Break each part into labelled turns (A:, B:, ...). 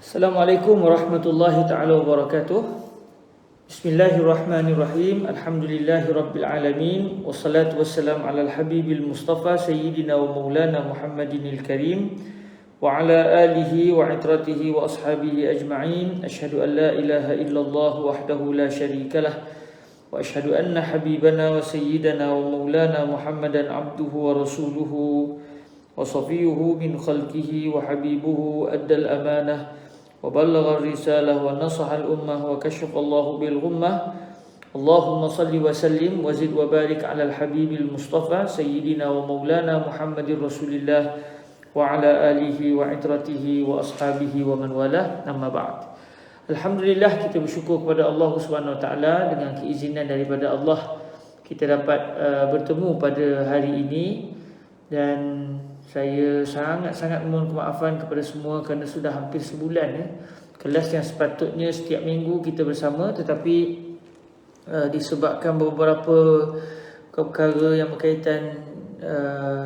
A: Assalamualaikum warahmatullahi taala wabarakatuh. Bismillahirrahmanirrahim. Alhamdulillahi rabbil alamin. Wassalatu wassalamu ala al-habibil mustafa sayyidina wa maulana Muhammadinil karim wa ala alihi wa itratihi wa ashabihi ajma'in. Asyhadu an la ilaha illallah wahdahu la syarikalah wa asyhadu anna habibana wa sayyidana wa maulana Muhammadan abduhu wa rasuluhu wa safiyuhu min khalqihi wa habibuhu addal amanah wa ballagha risalah wa nasaha al-ummah wa kashafa Allahu bil ghummah. Allahumma salli wa sallim wa zid wa barik ala al-habibil mustafa sayyidina wa maulana Muhammadir rasulillah wa ala alihi wa itratihi wa ashabihi wa man walah. Amma ba'd. Alhamdulillah, kita bersyukur kepada Allah Subhanahu wa taala dengan keizinan daripada Allah kita dapat bertemu pada hari ini, dan saya sangat-sangat mohon kemaafan kepada semua kerana sudah hampir sebulan kelas yang sepatutnya setiap minggu kita bersama, tetapi disebabkan beberapa perkara yang berkaitan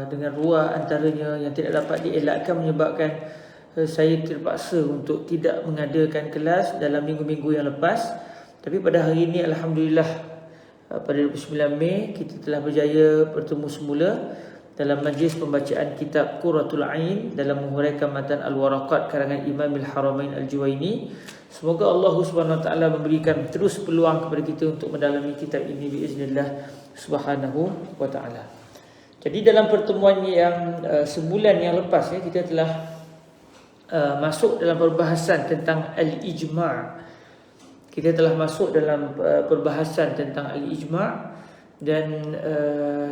A: dengan ruah antaranya yang tidak dapat dielakkan menyebabkan saya terpaksa untuk tidak mengadakan kelas dalam minggu-minggu yang lepas. Tapi pada hari ini alhamdulillah, pada 29 Mei kita telah berjaya bertemu semula dalam majlis pembacaan kitab Qurratul Ain dalam menghuraikan matan Al-Waraqat karangan Imam Al-Haramain Al-Juwaini. Semoga Allah Subhanahu wa taala memberikan terus peluang kepada kita untuk mendalami kitab ini biiznillah Subhanahu wa taala. Jadi dalam pertemuan yang sebulan yang lepas kita telah masuk dalam perbahasan tentang Al-Ijma'. Kita telah masuk dalam perbahasan tentang Al-Ijma', dan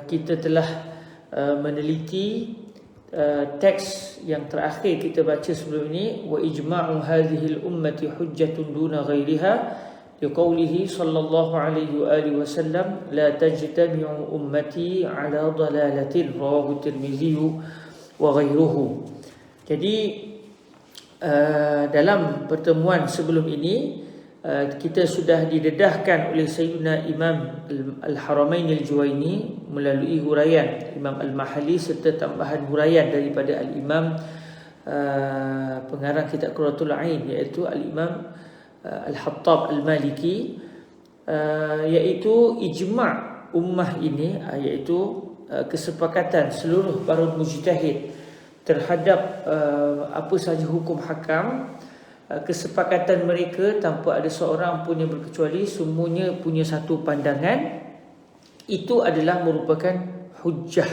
A: kita telah meneliti teks yang terakhir kita baca sebelum ini, wa ijma'u hadhihi al-ummati hujjatun duna ghairiha liqaulihi sallallahu alaihi wa alihi wasallam la tajtami'u ummati ala dalalatin, rawahu Tirmizi wa ghairuhu. Jadi dalam pertemuan sebelum ini kita sudah didedahkan oleh Sayyidina Imam Al-Haramain Al-Juwaini melalui huraian Imam Al-Mahalli serta tambahan huraian daripada Al-Imam pengarang kitab Qurratul Ain, iaitu Al-Imam Al-Hattab Al-Maliki, iaitu ijma' ummah ini, iaitu kesepakatan seluruh para mujtahid terhadap apa sahaja hukum hakam. Kesepakatan mereka tanpa ada seorang pun yang berkecuali, semuanya punya satu pandangan. Itu adalah merupakan hujjah,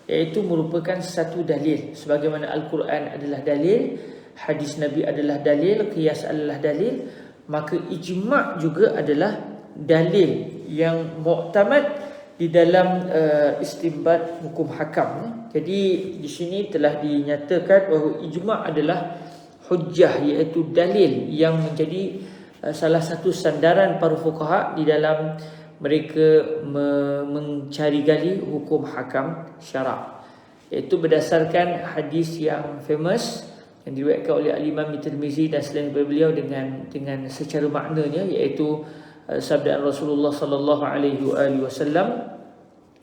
A: iaitu merupakan satu dalil. Sebagaimana Al-Quran adalah dalil, hadis Nabi adalah dalil, qiyas adalah dalil, maka ijma' juga adalah dalil yang muktamad di dalam istinbat hukum hakam. Jadi di sini telah dinyatakan bahawa ijma' adalah hujjah, iaitu dalil yang menjadi salah satu sandaran para fuqaha di dalam mereka mencari gali hukum hakam syarak, iaitu berdasarkan hadis yang famous yang diriwayatkan oleh Al-Imam Tirmizi dan selain beliau dengan secara maknanya, iaitu sabda Rasulullah sallallahu alaihi wasallam,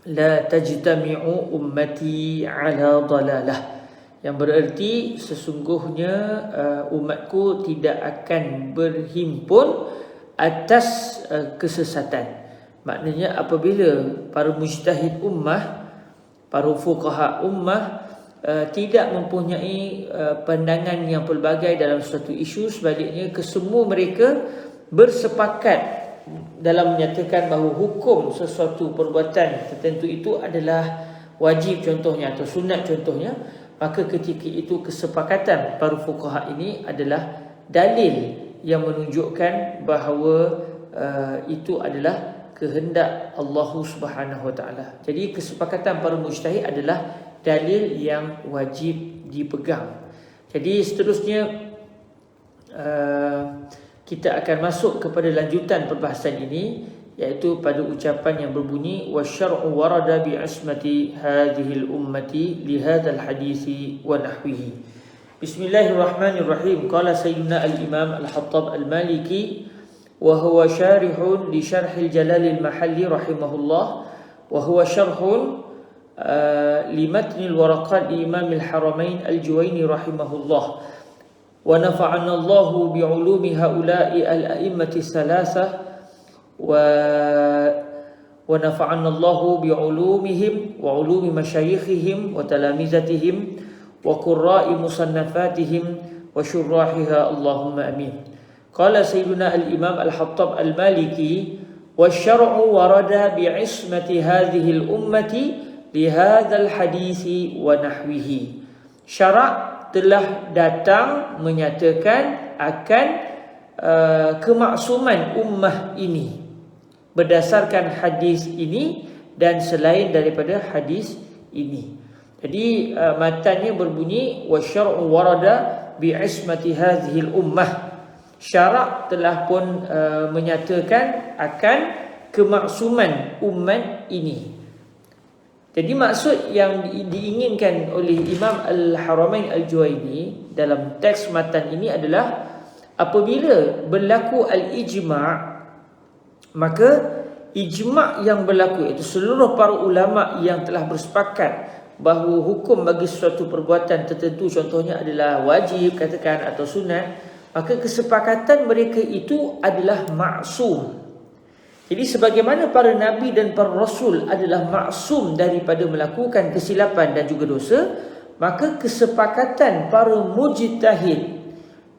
A: la tajtami'u ummati ala dalalah, yang bererti sesungguhnya umatku tidak akan berhimpun atas kesesatan. Maknanya apabila para mujtahid ummah, para fuqaha ummah tidak mempunyai pandangan yang pelbagai dalam suatu isu, sebaliknya kesemua mereka bersepakat dalam menyatakan bahawa hukum sesuatu perbuatan tertentu itu adalah wajib contohnya atau sunat contohnya, maka ketika itu kesepakatan para fuqaha ini adalah dalil yang menunjukkan bahawa itu adalah kehendak Allah Subhanahu wa taala. Jadi kesepakatan para mujtahid adalah dalil yang wajib dipegang. Jadi seterusnya kita akan masuk kepada lanjutan perbahasan ini, iaitu pada ucapan yang berbunyi wasyar'u warada bi asmati hadhil ummati li hadzal hadisi wa nahwihi. Bismillahirrahmanirrahim. Qala sayyidina al-Imam Al-Hattab Al-Maliki wa huwa syarihun li syarhil Jalal Al-Mahalli rahimahullah, wa huwa syarhun li matnil waraqat li Imam Al-Haramain Al-Juwaini rahimahullah. wa nafa'ana Allahu bi'ulumi haula'i al-a'immati thalathah wa nafa'ana Allahu bi'ulumihim wa ulumi masyayikhihim wa talamizatihim wa qurra'i musannafatihim wa syurrahiha, Allahumma amin. Qala Sayyiduna al-Imam al-Hattab al-Maliki, wasyar'u warada bi'ismati hadhihi al-ummati lihadzal hadithi wa nahwihi. Syarak telah datang menyatakan akan kemaksuman ummah ini berdasarkan hadis ini dan selain daripada hadis ini. Jadi matannya berbunyi wasyar'u warada bi'ismati hadhihi al-ummah. Syarak telah pun menyatakan akan kemaksuman umat ini. Jadi maksud yang diinginkan oleh Imam Al-Haramain Al-Juwaini dalam teks matan ini adalah apabila berlaku al-ijma', maka ijma' yang berlaku iaitu seluruh para ulama yang telah bersepakat bahawa hukum bagi suatu perbuatan tertentu contohnya adalah wajib katakan atau sunat, maka kesepakatan mereka itu adalah maksum. Jadi sebagaimana para nabi dan para rasul adalah maksum daripada melakukan kesilapan dan juga dosa, maka kesepakatan para mujtahid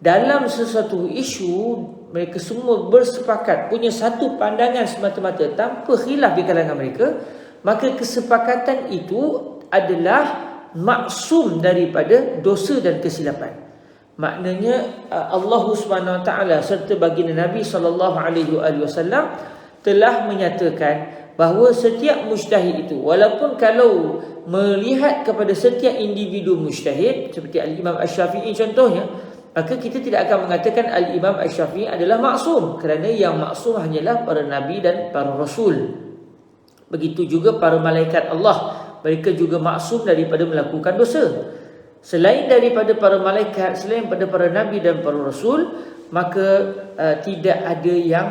A: dalam sesuatu isu, mereka semua bersepakat punya satu pandangan semata-mata tanpa khilaf di kalangan mereka, maka kesepakatan itu adalah maksum daripada dosa dan kesilapan. Maknanya Allah Subhanahu Wa Taala serta baginda Nabi sallallahu alaihi wasallam telah menyatakan bahawa setiap mujtahid itu, walaupun kalau melihat kepada setiap individu mujtahid seperti Al-Imam Asy-Syafi'i contohnya, maka kita tidak akan mengatakan Al-Imam Asy-Syafi'i adalah maksum, kerana yang maksum hanyalah para nabi dan para rasul. Begitu juga para malaikat Allah, mereka juga maksum daripada melakukan dosa. Selain daripada para malaikat, selain daripada para nabi dan para rasul, maka tidak ada yang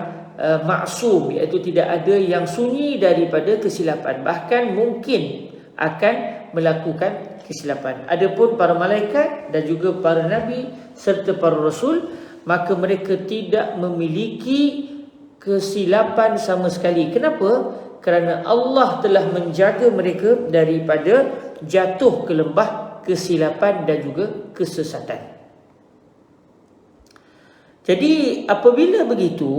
A: maksum, iaitu tidak ada yang sunyi daripada kesilapan, bahkan mungkin akan melakukan kesilapan. Adapun para malaikat dan juga para nabi serta para rasul, maka mereka tidak memiliki kesilapan sama sekali. Kenapa? Kerana Allah telah menjaga mereka daripada jatuh ke lembah kesilapan dan juga kesesatan. Jadi apabila begitu,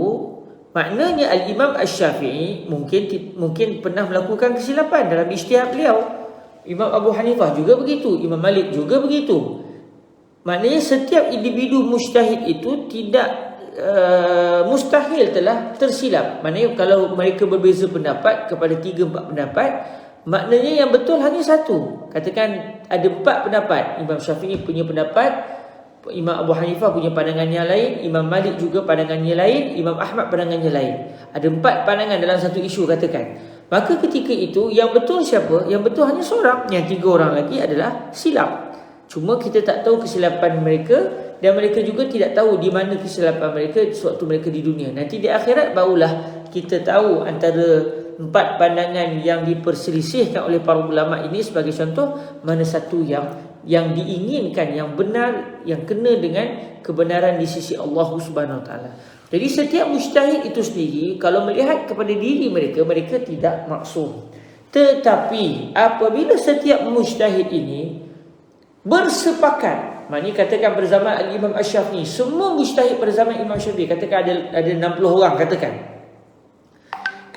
A: maknanya Al-Imam Asy-Syafi'i mungkin pernah melakukan kesilapan dalam ijtihad beliau. Imam Abu Hanifah juga begitu, Imam Malik juga begitu. Maknanya setiap individu mujtahid itu tidak mustahil telah tersilap. Maknanya kalau mereka berbeza pendapat kepada 3-4 pendapat, maknanya yang betul hanya satu. Katakan ada 4 pendapat, Imam Syafi'i punya pendapat, Imam Abu Hanifah punya pandangan yang lain, Imam Malik juga pandangannya lain, Imam Ahmad pandangannya lain. Ada 4 pandangan dalam satu isu katakan. Maka ketika itu yang betul siapa? Yang betul hanya seorang. Yang 3 orang lagi adalah silap. Cuma kita tak tahu kesilapan mereka dan mereka juga tidak tahu di mana kesilapan mereka sewaktu mereka di dunia. Nanti di akhirat barulah kita tahu antara 4 pandangan yang diperselisihkan oleh para ulama ini sebagai contoh, mana satu yang diinginkan, yang benar, yang kena dengan kebenaran di sisi Allah Subhanahu Wa Taala. Jadi setiap mujtahid itu sendiri kalau melihat kepada diri mereka, mereka tidak maksum. Tetapi apabila setiap mujtahid ini bersepakat, maknanya katakan pada zaman Al-Imam Asy-Syafi'i, semua mujtahid pada zaman Imam Syafi'i, katakan ada 60 orang,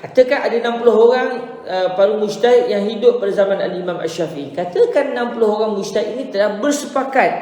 A: Katakan ada 60 orang para mujtahid yang hidup pada zaman Al-Imam Asy-Syafi'i. Katakan 60 orang mujtahid ini telah bersepakat,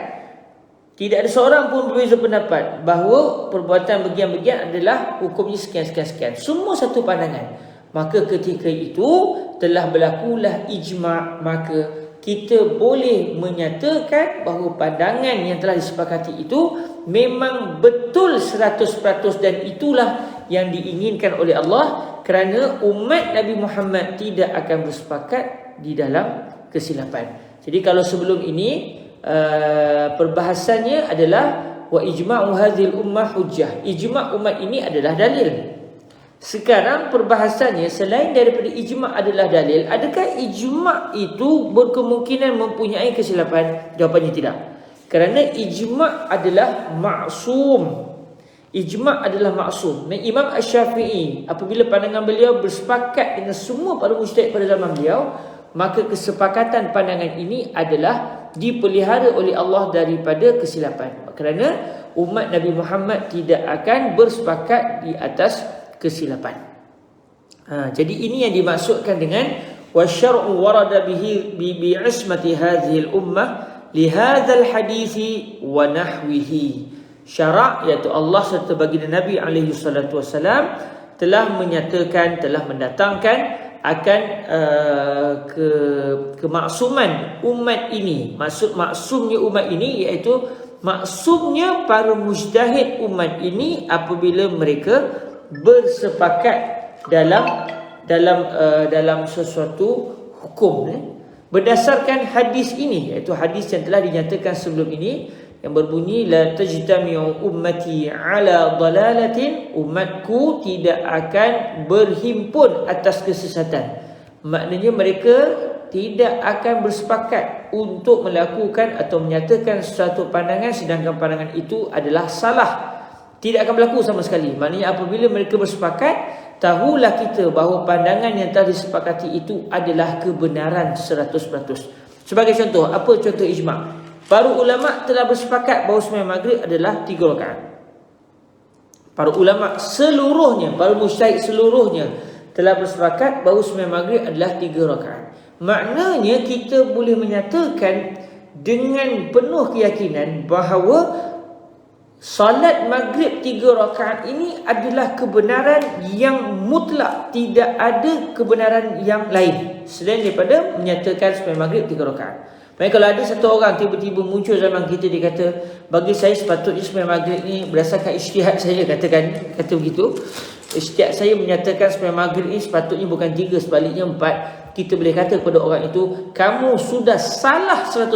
A: tidak ada seorang pun berbeza pendapat bahawa perbuatan bagian-bagian adalah hukumnya sekian. Semua satu pandangan. Maka ketika itu telah berlakulah ijma', maka kita boleh menyatakan bahawa pandangan yang telah disepakati itu memang betul 100% dan itulah yang diinginkan oleh Allah, kerana umat Nabi Muhammad tidak akan bersepakat di dalam kesilapan. Jadi kalau sebelum ini perbahasannya adalah wa ijma'u hadhil ummah hujjah. Ijma' umat ini adalah dalil. Sekarang perbahasannya, selain daripada ijma' adalah dalil, adakah ijma' itu berkemungkinan mempunyai kesilapan? Jawapannya tidak. Kerana ijma' adalah maksum. Ijma' adalah maksum. Dan Imam Asy-Syafi'i, apabila pandangan beliau bersepakat dengan semua para mujtahid pada zaman beliau, maka kesepakatan pandangan ini adalah dipelihara oleh Allah daripada kesilapan. Kerana umat Nabi Muhammad tidak akan bersepakat di atas kesilapan. Jadi ini yang dimaksudkan dengan wasyar'u warada bihi bi'ismati hadhil ummah li hadzal hadithi wa nahwihi. Syarak, iaitu Allah serta baginda Nabi alaihi salatu wasalam telah menyatakan, telah mendatangkan akan kemaksuman umat ini. Maksud maksumnya umat ini iaitu maksumnya para mujtahid umat ini apabila mereka bersepakat dalam sesuatu hukum berdasarkan hadis ini, iaitu hadis yang telah dinyatakan sebelum ini yang berbunyi la tajtami'u ummati ala dalalatin, umatku tidak akan berhimpun atas kesesatan. Maknanya mereka tidak akan bersepakat untuk melakukan atau menyatakan sesuatu pandangan sedangkan pandangan itu adalah salah. Tidak akan berlaku sama sekali. Maknanya apabila mereka bersepakat, tahulah kita bahawa pandangan yang telah disepakati itu adalah kebenaran 100%. Sebagai contoh, apa contoh ijma'? Para ulama telah bersepakat bahawa sembahyang maghrib adalah 3 rakaat. Para ulama seluruhnya, para mujtahid seluruhnya telah bersepakat bahawa sembahyang maghrib adalah 3 rakaat. Maknanya kita boleh menyatakan dengan penuh keyakinan bahawa salat maghrib 3 rakaat ini adalah kebenaran yang mutlak, tidak ada kebenaran yang lain selain daripada menyatakan sembahyang maghrib 3 rakaat. Baik, kalau ada satu orang tiba-tiba muncul zaman kita, dia kata bagi saya sepatutnya sembahyang maghrib ni berdasarkan ijtihad saya, kata begitu, ijtihad saya menyatakan sembahyang maghrib ni sepatutnya bukan 3, sebaliknya 4. Kita boleh kata kepada orang itu, kamu sudah salah 100%.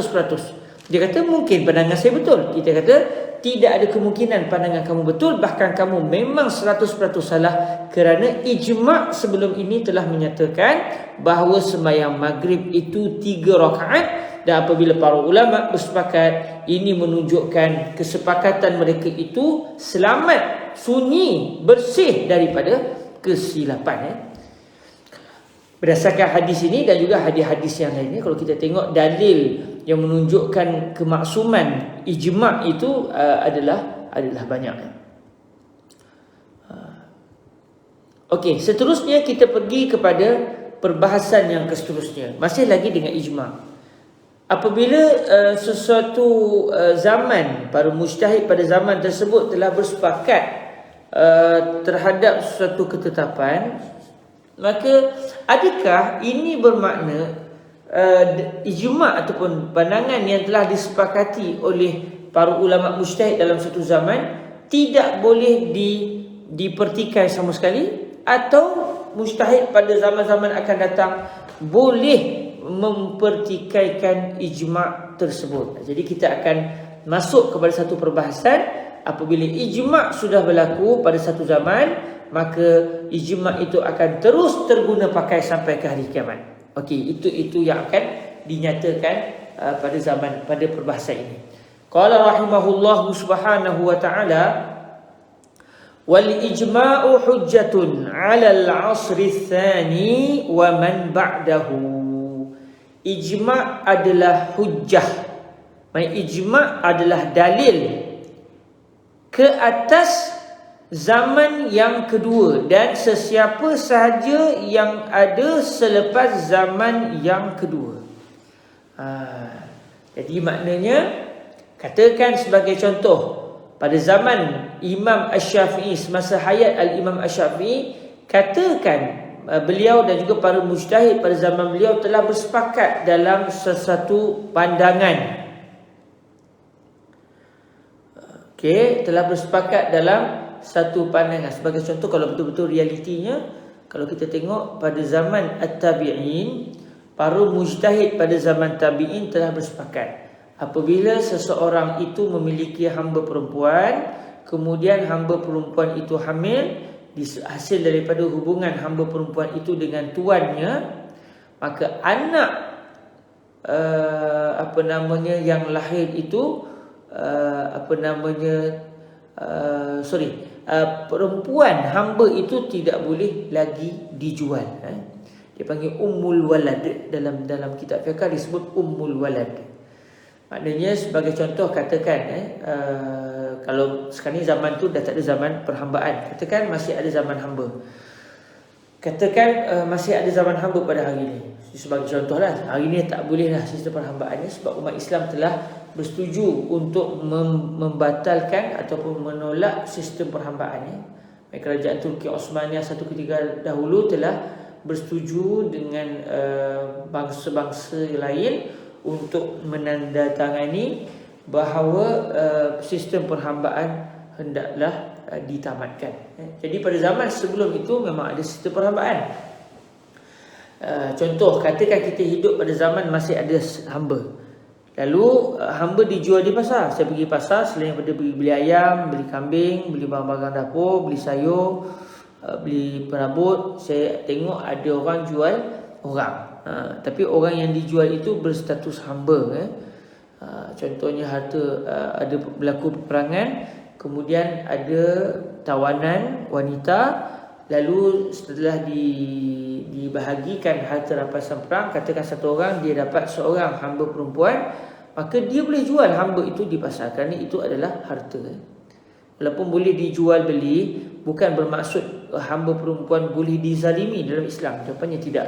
A: Dia kata mungkin pandangan saya betul. Kita kata tidak ada kemungkinan pandangan kamu betul, bahkan kamu memang 100% salah, kerana ijma' sebelum ini telah menyatakan bahawa sembahyang maghrib itu 3 rakaat. Dan apabila para ulama bersepakat, ini menunjukkan kesepakatan mereka itu selamat, sunyi, bersih daripada kesilapan. Berdasarkan hadis ini dan juga hadis-hadis yang lainnya, kalau kita tengok dalil yang menunjukkan kemaksuman ijma' itu adalah banyak. Okey, seterusnya kita pergi kepada perbahasan yang seterusnya, masih lagi dengan ijma'. Apabila sesuatu zaman, para mujtahid pada zaman tersebut telah bersepakat terhadap suatu ketetapan, maka adakah ini bermakna ijma' ataupun pandangan yang telah disepakati oleh para ulama mujtahid dalam satu zaman tidak boleh dipertikai sama sekali, atau mujtahid pada zaman-zaman akan datang boleh mempertikaikan ijma' tersebut? Jadi kita akan masuk kepada satu perbahasan. Apabila ijma' sudah berlaku pada satu zaman, maka ijma' itu akan terus terguna pakai sampai ke hari kiamat. Okey, itu yang akan dinyatakan pada perbahasan ini. Qala rahimahullah subhanahu wa ta'ala, wal ijma'u hujjatun 'ala al-'asri tsani wa man ba'dahu. Ijma' adalah hujjah. Ijma' adalah dalil ke atas zaman yang kedua dan sesiapa sahaja yang ada selepas zaman yang kedua. Jadi maknanya, katakan sebagai contoh, pada zaman Imam Asy-Syafi'i, semasa hayat Al-Imam Asy-Syafi'i, katakan beliau dan juga para mujtahid pada zaman beliau telah bersepakat dalam sesuatu pandangan. Okey, telah bersepakat dalam satu pandangan. Sebagai contoh, kalau betul-betul realitinya, kalau kita tengok pada zaman At-Tabi'in, para mujtahid pada zaman Tabi'in telah bersepakat apabila seseorang itu memiliki hamba perempuan, kemudian hamba perempuan itu hamil, hasil daripada hubungan hamba perempuan itu dengan tuannya, maka anak yang lahir itu perempuan hamba itu tidak boleh lagi dijual. Dia panggil ummul walad, dalam kitab fiqh disebut ummul walad. Maknanya sebagai contoh, katakan kalau sekarang ni zaman tu dah tak ada zaman perhambaan, katakan masih ada zaman hamba. Katakan masih ada zaman hamba pada hari ini. Sebagai contoh lah, hari ini tak boleh lah sistem perhambaannya, sebab umat Islam telah bersetuju untuk membatalkan ataupun menolak sistem perhambaannya. Kerajaan Turki Osmaniyah satu ketika dahulu telah bersetuju dengan bangsa-bangsa lain untuk menandatangani bahawa sistem perhambaan hendaklah ditamatkan. Jadi pada zaman sebelum itu memang ada sistem perhambaan. Contoh, katakan kita hidup pada zaman masih ada hamba. Lalu hamba dijual di pasar. Saya pergi pasar, selain daripada beli ayam, beli kambing, beli barang-barang dapur, beli sayur, beli perabot, saya tengok ada orang jual orang. Tapi orang yang dijual itu berstatus hamba. Contohnya harta, ada berlaku peperangan, kemudian ada tawanan wanita, lalu setelah dibahagikan harta rampasan perang, katakan satu orang dia dapat seorang hamba perempuan, maka dia boleh jual hamba itu di pasar, kerana itu adalah harta. Walaupun boleh dijual beli, bukan bermaksud hamba perempuan boleh dizalimi dalam Islam. Jawapannya tidak.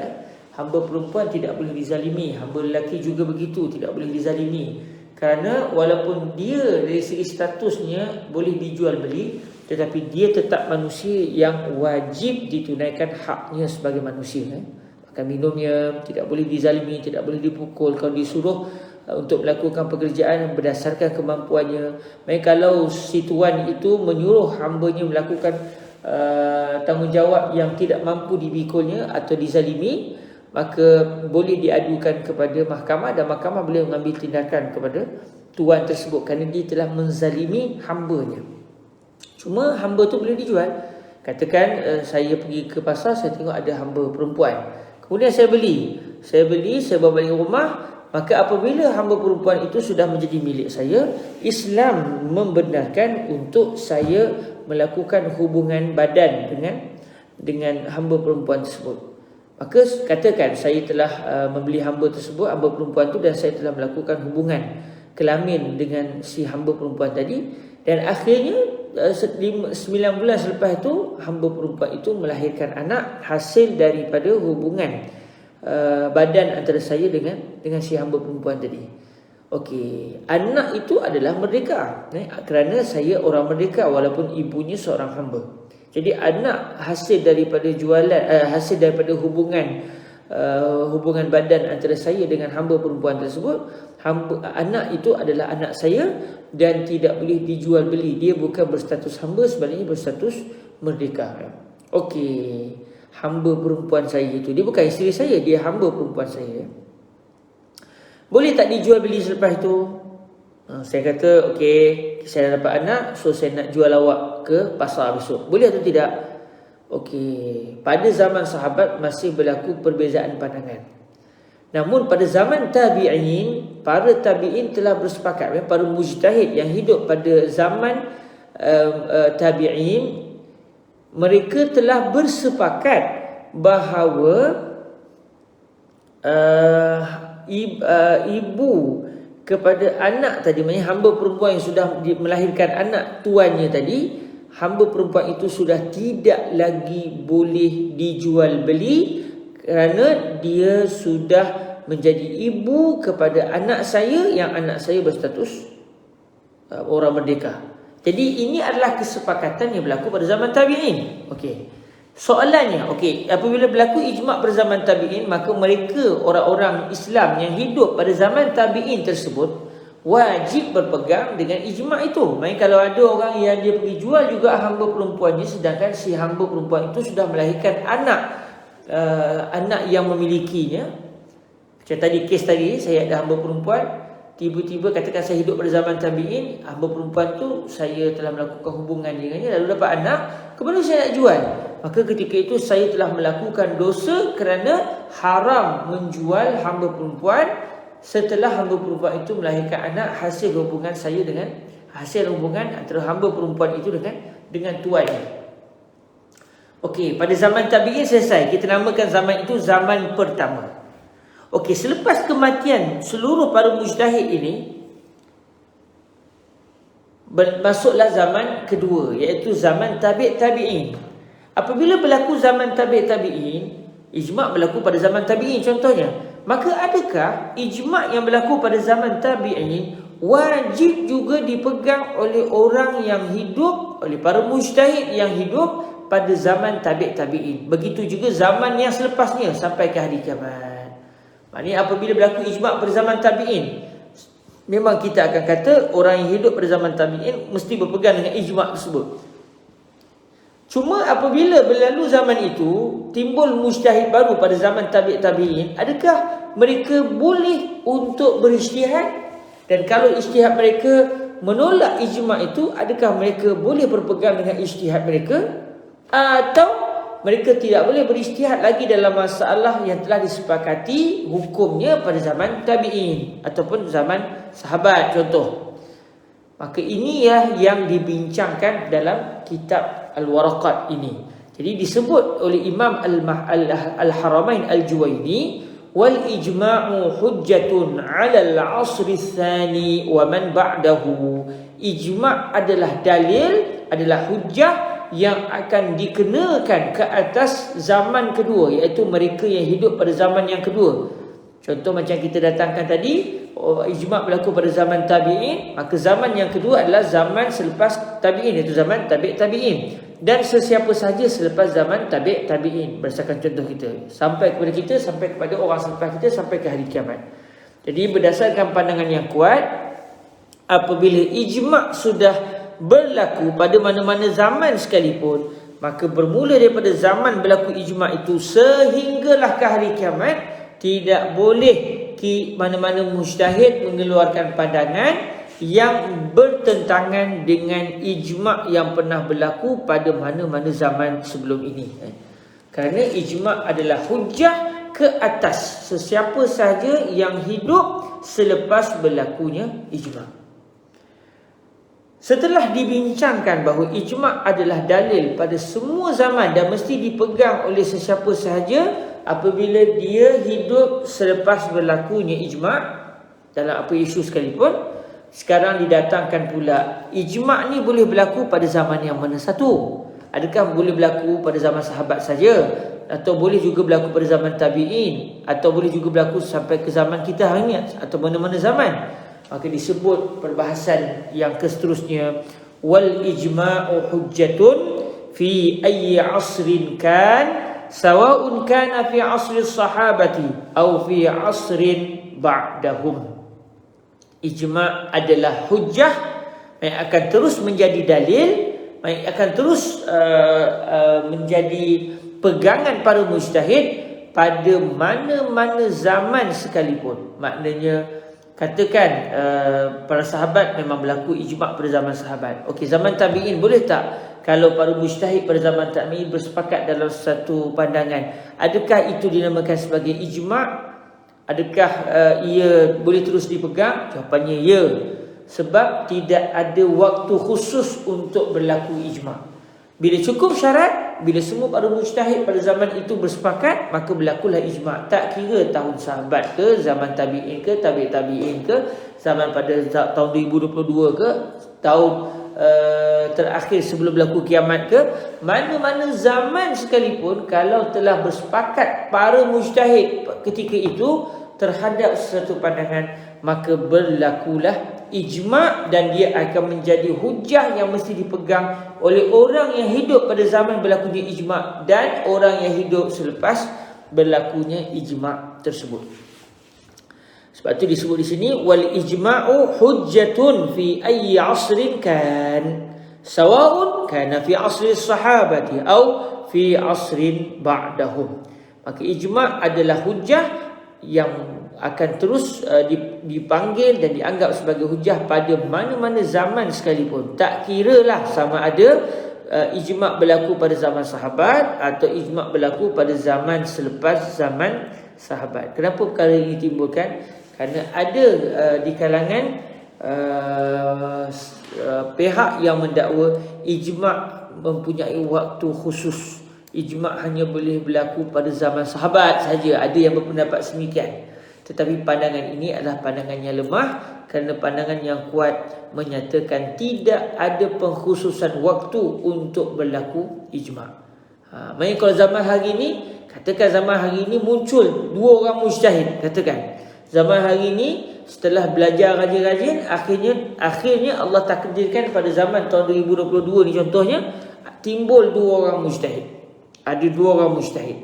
A: Hamba perempuan tidak boleh dizalimi, hamba lelaki juga begitu, tidak boleh dizalimi. Kerana walaupun dia dari segi statusnya boleh dijual beli, tetapi dia tetap manusia yang wajib ditunaikan haknya sebagai manusia. Makan minumnya tidak boleh dizalimi, tidak boleh dipukul. Kalau disuruh untuk melakukan pekerjaan berdasarkan kemampuannya, maka kalau si tuan itu menyuruh hambanya melakukan tanggungjawab yang tidak mampu dipikulnya atau dizalimi, maka boleh diadukan kepada mahkamah, dan mahkamah boleh mengambil tindakan kepada tuan tersebut kerana dia telah menzalimi hambanya. Cuma hamba tu boleh dijual. Katakan saya pergi ke pasar, saya tengok ada hamba perempuan, kemudian saya beli, saya bawa balik rumah. Maka apabila hamba perempuan itu sudah menjadi milik saya, Islam membenarkan untuk saya melakukan hubungan badan dengan hamba perempuan tersebut. Maka katakan saya telah membeli hamba tersebut, hamba perempuan itu, dan saya telah melakukan hubungan kelamin dengan si hamba perempuan tadi, dan akhirnya 9 bulan selepas itu hamba perempuan itu melahirkan anak hasil daripada hubungan badan antara saya dengan si hamba perempuan tadi. Okey, anak itu adalah merdeka, kerana saya orang merdeka walaupun ibunya seorang hamba. Jadi anak hasil daripada hasil daripada hubungan badan antara saya dengan hamba perempuan tersebut, anak itu adalah anak saya dan tidak boleh dijual beli. Dia bukan berstatus hamba, sebaliknya berstatus merdeka. Okey, hamba perempuan saya itu, dia bukan isteri saya, dia hamba perempuan saya. Boleh tak dijual beli selepas itu? Saya kata, okey, saya dapat anak, so saya nak jual awak ke pasar besok. Boleh atau tidak? Okey, pada zaman sahabat masih berlaku perbezaan pandangan. Namun pada zaman tabi'in, para tabi'in telah bersepakat, para mujtahid yang hidup pada zaman tabi'in, mereka telah bersepakat bahawa ibu kepada anak tadi, maksudnya hamba perempuan yang sudah melahirkan anak tuannya tadi, hamba perempuan itu sudah tidak lagi boleh dijual beli kerana dia sudah menjadi ibu kepada anak saya yang anak saya berstatus orang merdeka. Jadi ini adalah kesepakatan yang berlaku pada zaman tabi'in. Okey. Soalannya, okey, apabila berlaku ijma' pada zaman tabi'in, maka mereka orang-orang Islam yang hidup pada zaman tabi'in tersebut wajib berpegang dengan ijma' itu. Maksudnya kalau ada orang yang dia pergi jual juga hamba perempuannya, sedangkan si hamba perempuan itu sudah melahirkan anak yang memilikinya. Macam tadi, kes tadi, saya ada hamba perempuan, tiba-tiba katakan saya hidup pada zaman tabi'in, hamba perempuan tu saya telah melakukan hubungan dengannya, lalu dapat anak, kemudian saya nak jual. Maka ketika itu saya telah melakukan dosa kerana haram menjual hamba perempuan setelah hamba perempuan itu melahirkan anak hasil hubungan antara hamba perempuan itu dengan tuannya. Okey, pada zaman tabi'in selesai. Kita namakan zaman itu zaman pertama. Okey, selepas kematian seluruh para mujtahid ini, masuklah zaman kedua, iaitu zaman tabi'in. Apabila berlaku zaman tabi'in, ijma' berlaku pada zaman tabi'in contohnya, maka adakah ijma' yang berlaku pada zaman tabi'in wajib juga dipegang oleh orang yang hidup, oleh para mujtahid yang hidup pada zaman tabi'in? Begitu juga zaman yang selepasnya sampai ke hari kiamat. Maknanya apabila berlaku ijma' pada zaman tabi'in, memang kita akan kata orang yang hidup pada zaman tabi'in mesti berpegang dengan ijma' tersebut. Cuma apabila berlalu zaman itu, timbul mujtahid baru pada zaman tabi'in, adakah mereka boleh untuk berijtihad? Dan kalau ijtihad mereka menolak ijma' itu, adakah mereka boleh berpegang dengan ijtihad mereka? Atau mereka tidak boleh berijtihad lagi dalam masalah yang telah disepakati hukumnya pada zaman tabi'in ataupun zaman sahabat contoh. Maka ini yang dibincangkan dalam kitab Al-Waraqat ini. Jadi disebut oleh Imam Al-Haramain Al-Juwaini, wal ijma'u hujjatun 'ala al-'asr ats-tsani wa man ba'dahu. Ijma' adalah dalil, adalah hujjah yang akan dikenakan ke atas zaman kedua, iaitu mereka yang hidup pada zaman yang kedua. Contoh macam kita datangkan tadi, ijma' berlaku pada zaman tabi'in, maka zaman yang kedua adalah zaman selepas tabi'in, iaitu zaman tabi'in. Dan sesiapa sahaja selepas zaman tabi'in, berdasarkan contoh kita, sampai kepada kita, sampai kepada orang selepas kita, sampai ke hari kiamat. Jadi berdasarkan pandangan yang kuat, apabila ijma' sudah berlaku pada mana-mana zaman sekalipun, maka bermula daripada zaman berlaku ijma' itu sehinggalah ke hari kiamat, tidak boleh mana-mana mujtahid mengeluarkan pandangan yang bertentangan dengan ijma' yang pernah berlaku pada mana-mana zaman sebelum ini. Kerana ijma' adalah hujjah ke atas sesiapa sahaja yang hidup selepas berlakunya ijma'. Setelah dibincangkan bahawa ijma' adalah dalil pada semua zaman dan mesti dipegang oleh sesiapa sahaja apabila dia hidup selepas berlakunya ijma' dalam apa isu sekalipun, sekarang didatangkan pula ijma' ni boleh berlaku pada zaman yang mana satu? Adakah boleh berlaku pada zaman sahabat saja, atau boleh juga berlaku pada zaman tabi'in, atau boleh juga berlaku sampai ke zaman kita hari ini, atau mana-mana zaman? Maka disebut perbahasan yang seterusnya, wal ijma'u hujjatun fi ayyi 'asrin kan, sawa'un kana fi 'asri sahabati aw fi 'asrin ba'dahum. Ijma' adalah hujjah yang akan terus menjadi dalil, yang akan terus menjadi pegangan para mujtahid pada mana-mana zaman sekalipun. Maknanya katakan para sahabat memang berlaku ijma' pada zaman sahabat. Okey, zaman tabi'in boleh tak kalau para mujtahid pada zaman tabi'in bersepakat dalam satu pandangan, adakah itu dinamakan sebagai ijma'? Adakah ia boleh terus dipegang? Jawapannya ya. Sebab tidak ada waktu khusus untuk berlaku ijma'. Bila cukup syarat, bila semua para mujtahid pada zaman itu bersepakat, maka berlakulah ijma'. Tak kira tahun sahabat ke, zaman tabi'in ke, tabi'in ke, zaman pada tahun 2022 ke, tahun terakhir sebelum berlaku kiamat ke, mana-mana zaman sekalipun, kalau telah bersepakat para mujtahid ketika itu terhadap sesuatu pandangan, maka berlakulah ijma' dan dia akan menjadi hujah yang mesti dipegang oleh orang yang hidup pada zaman berlakunya ijma' dan orang yang hidup selepas berlakunya ijma' tersebut. Sebab itu disebut di sini wal ijma'u hujjatun fi ayyi 'asrin kan, sawa'un kana fi 'asri sahabati aw fi 'asrin ba'dahum. Maka ijma' adalah hujjah yang akan terus dipanggil dan dianggap sebagai hujah pada mana-mana zaman sekalipun. Tak kiralah sama ada ijma' berlaku pada zaman sahabat atau ijma' berlaku pada zaman selepas zaman sahabat. Kenapa perkara ini timbulkan? Kerana ada di kalangan pihak yang mendakwa ijma' mempunyai waktu khusus. Ijma' hanya boleh berlaku pada zaman sahabat saja. Ada yang berpendapat semikian. Tetapi pandangan ini adalah pandangan yang lemah, kerana pandangan yang kuat menyatakan tidak ada pengkhususan waktu untuk berlaku ijma'. Maksudnya kalau zaman hari ini, katakan zaman hari ini muncul 2 orang mujtahid, katakan zaman hari ini setelah belajar rajin-rajin, akhirnya Allah takdirkan pada zaman tahun 2022 ni contohnya, timbul 2 orang mujtahid. Ada 2 orang mujtahid.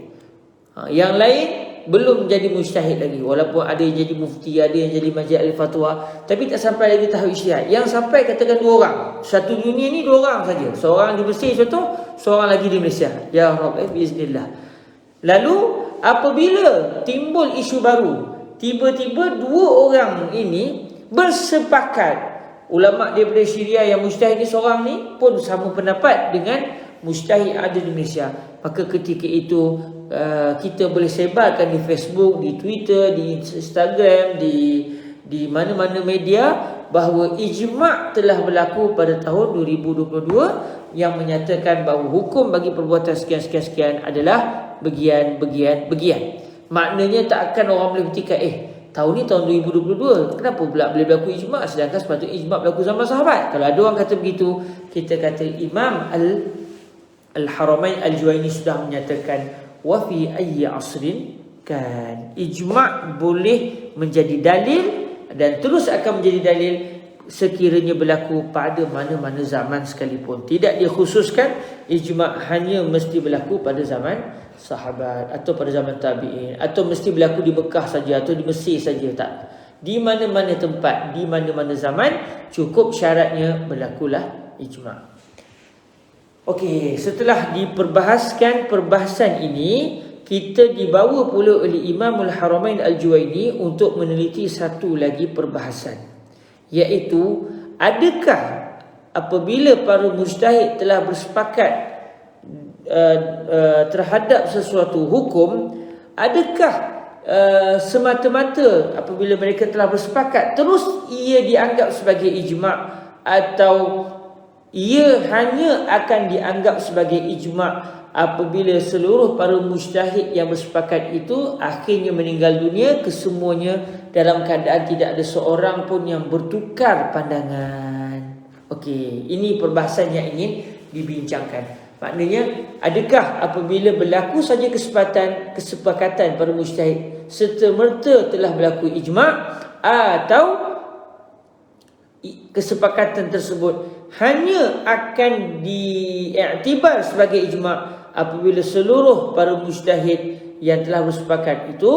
A: Yang lain belum jadi mujtahid lagi, walaupun ada yang jadi mufti, ada yang jadi majlis ahli fatwa, tapi tak sampai lagi tahap ijtihad. Yang sampai katakan 2 orang. Satu dunia ni 2 orang saja. Seorang di Mesir contoh, seorang lagi di Malaysia. Ya Rabb, biiznillah. Lalu apabila timbul isu baru, tiba-tiba 2 orang ini bersepakat, ulama daripada Syria yang mujtahid ni seorang ni pun sama pendapat dengan mujtahid ada di Malaysia, maka ketika itu kita boleh sebarkan di Facebook, di Twitter, di Instagram, di mana-mana media bahawa ijma' telah berlaku pada tahun 2022 yang menyatakan bahawa hukum bagi perbuatan sekian-sekian adalah begian. Maknanya tak akan orang boleh bertikai, tahun ni tahun 2022, kenapa pula boleh berlaku ijma', sedangkan sepatutnya ijma' berlaku zaman sahabat. Kalau ada orang kata begitu, kita kata Imam Al-Haramain Al-Juwaini sudah menyatakan wa fi ayyi asrin kan, ijma' boleh menjadi dalil dan terus akan menjadi dalil sekiranya berlaku pada mana-mana zaman sekalipun. Tidak dikhususkan ijma' hanya mesti berlaku pada zaman sahabat atau pada zaman tabi'in, atau mesti berlaku di Mekah saja atau di Mesir saja. Tak, di mana-mana tempat, di mana-mana zaman, cukup syaratnya berlakulah ijma'. Okey, setelah diperbahaskan perbahasan ini, kita dibawa pula oleh Imam Al-Haramain Al-Juwaini untuk meneliti satu lagi perbahasan, iaitu adakah apabila para mujtahid telah bersepakat terhadap sesuatu hukum, adakah semata-mata apabila mereka telah bersepakat terus ia dianggap sebagai ijma', atau ia hanya akan dianggap sebagai ijma' apabila seluruh para mujtahid yang bersepakat itu akhirnya meninggal dunia, kesemuanya dalam keadaan tidak ada seorang pun yang bertukar pandangan. Okey, ini perbahasan yang ingin dibincangkan. Maknanya, adakah apabila berlaku saja kesepakatan para mujtahid serta-merta telah berlaku ijma', atau kesepakatan tersebut hanya akan diiktibar sebagai ijma' apabila seluruh para mujtahid yang telah bersepakat itu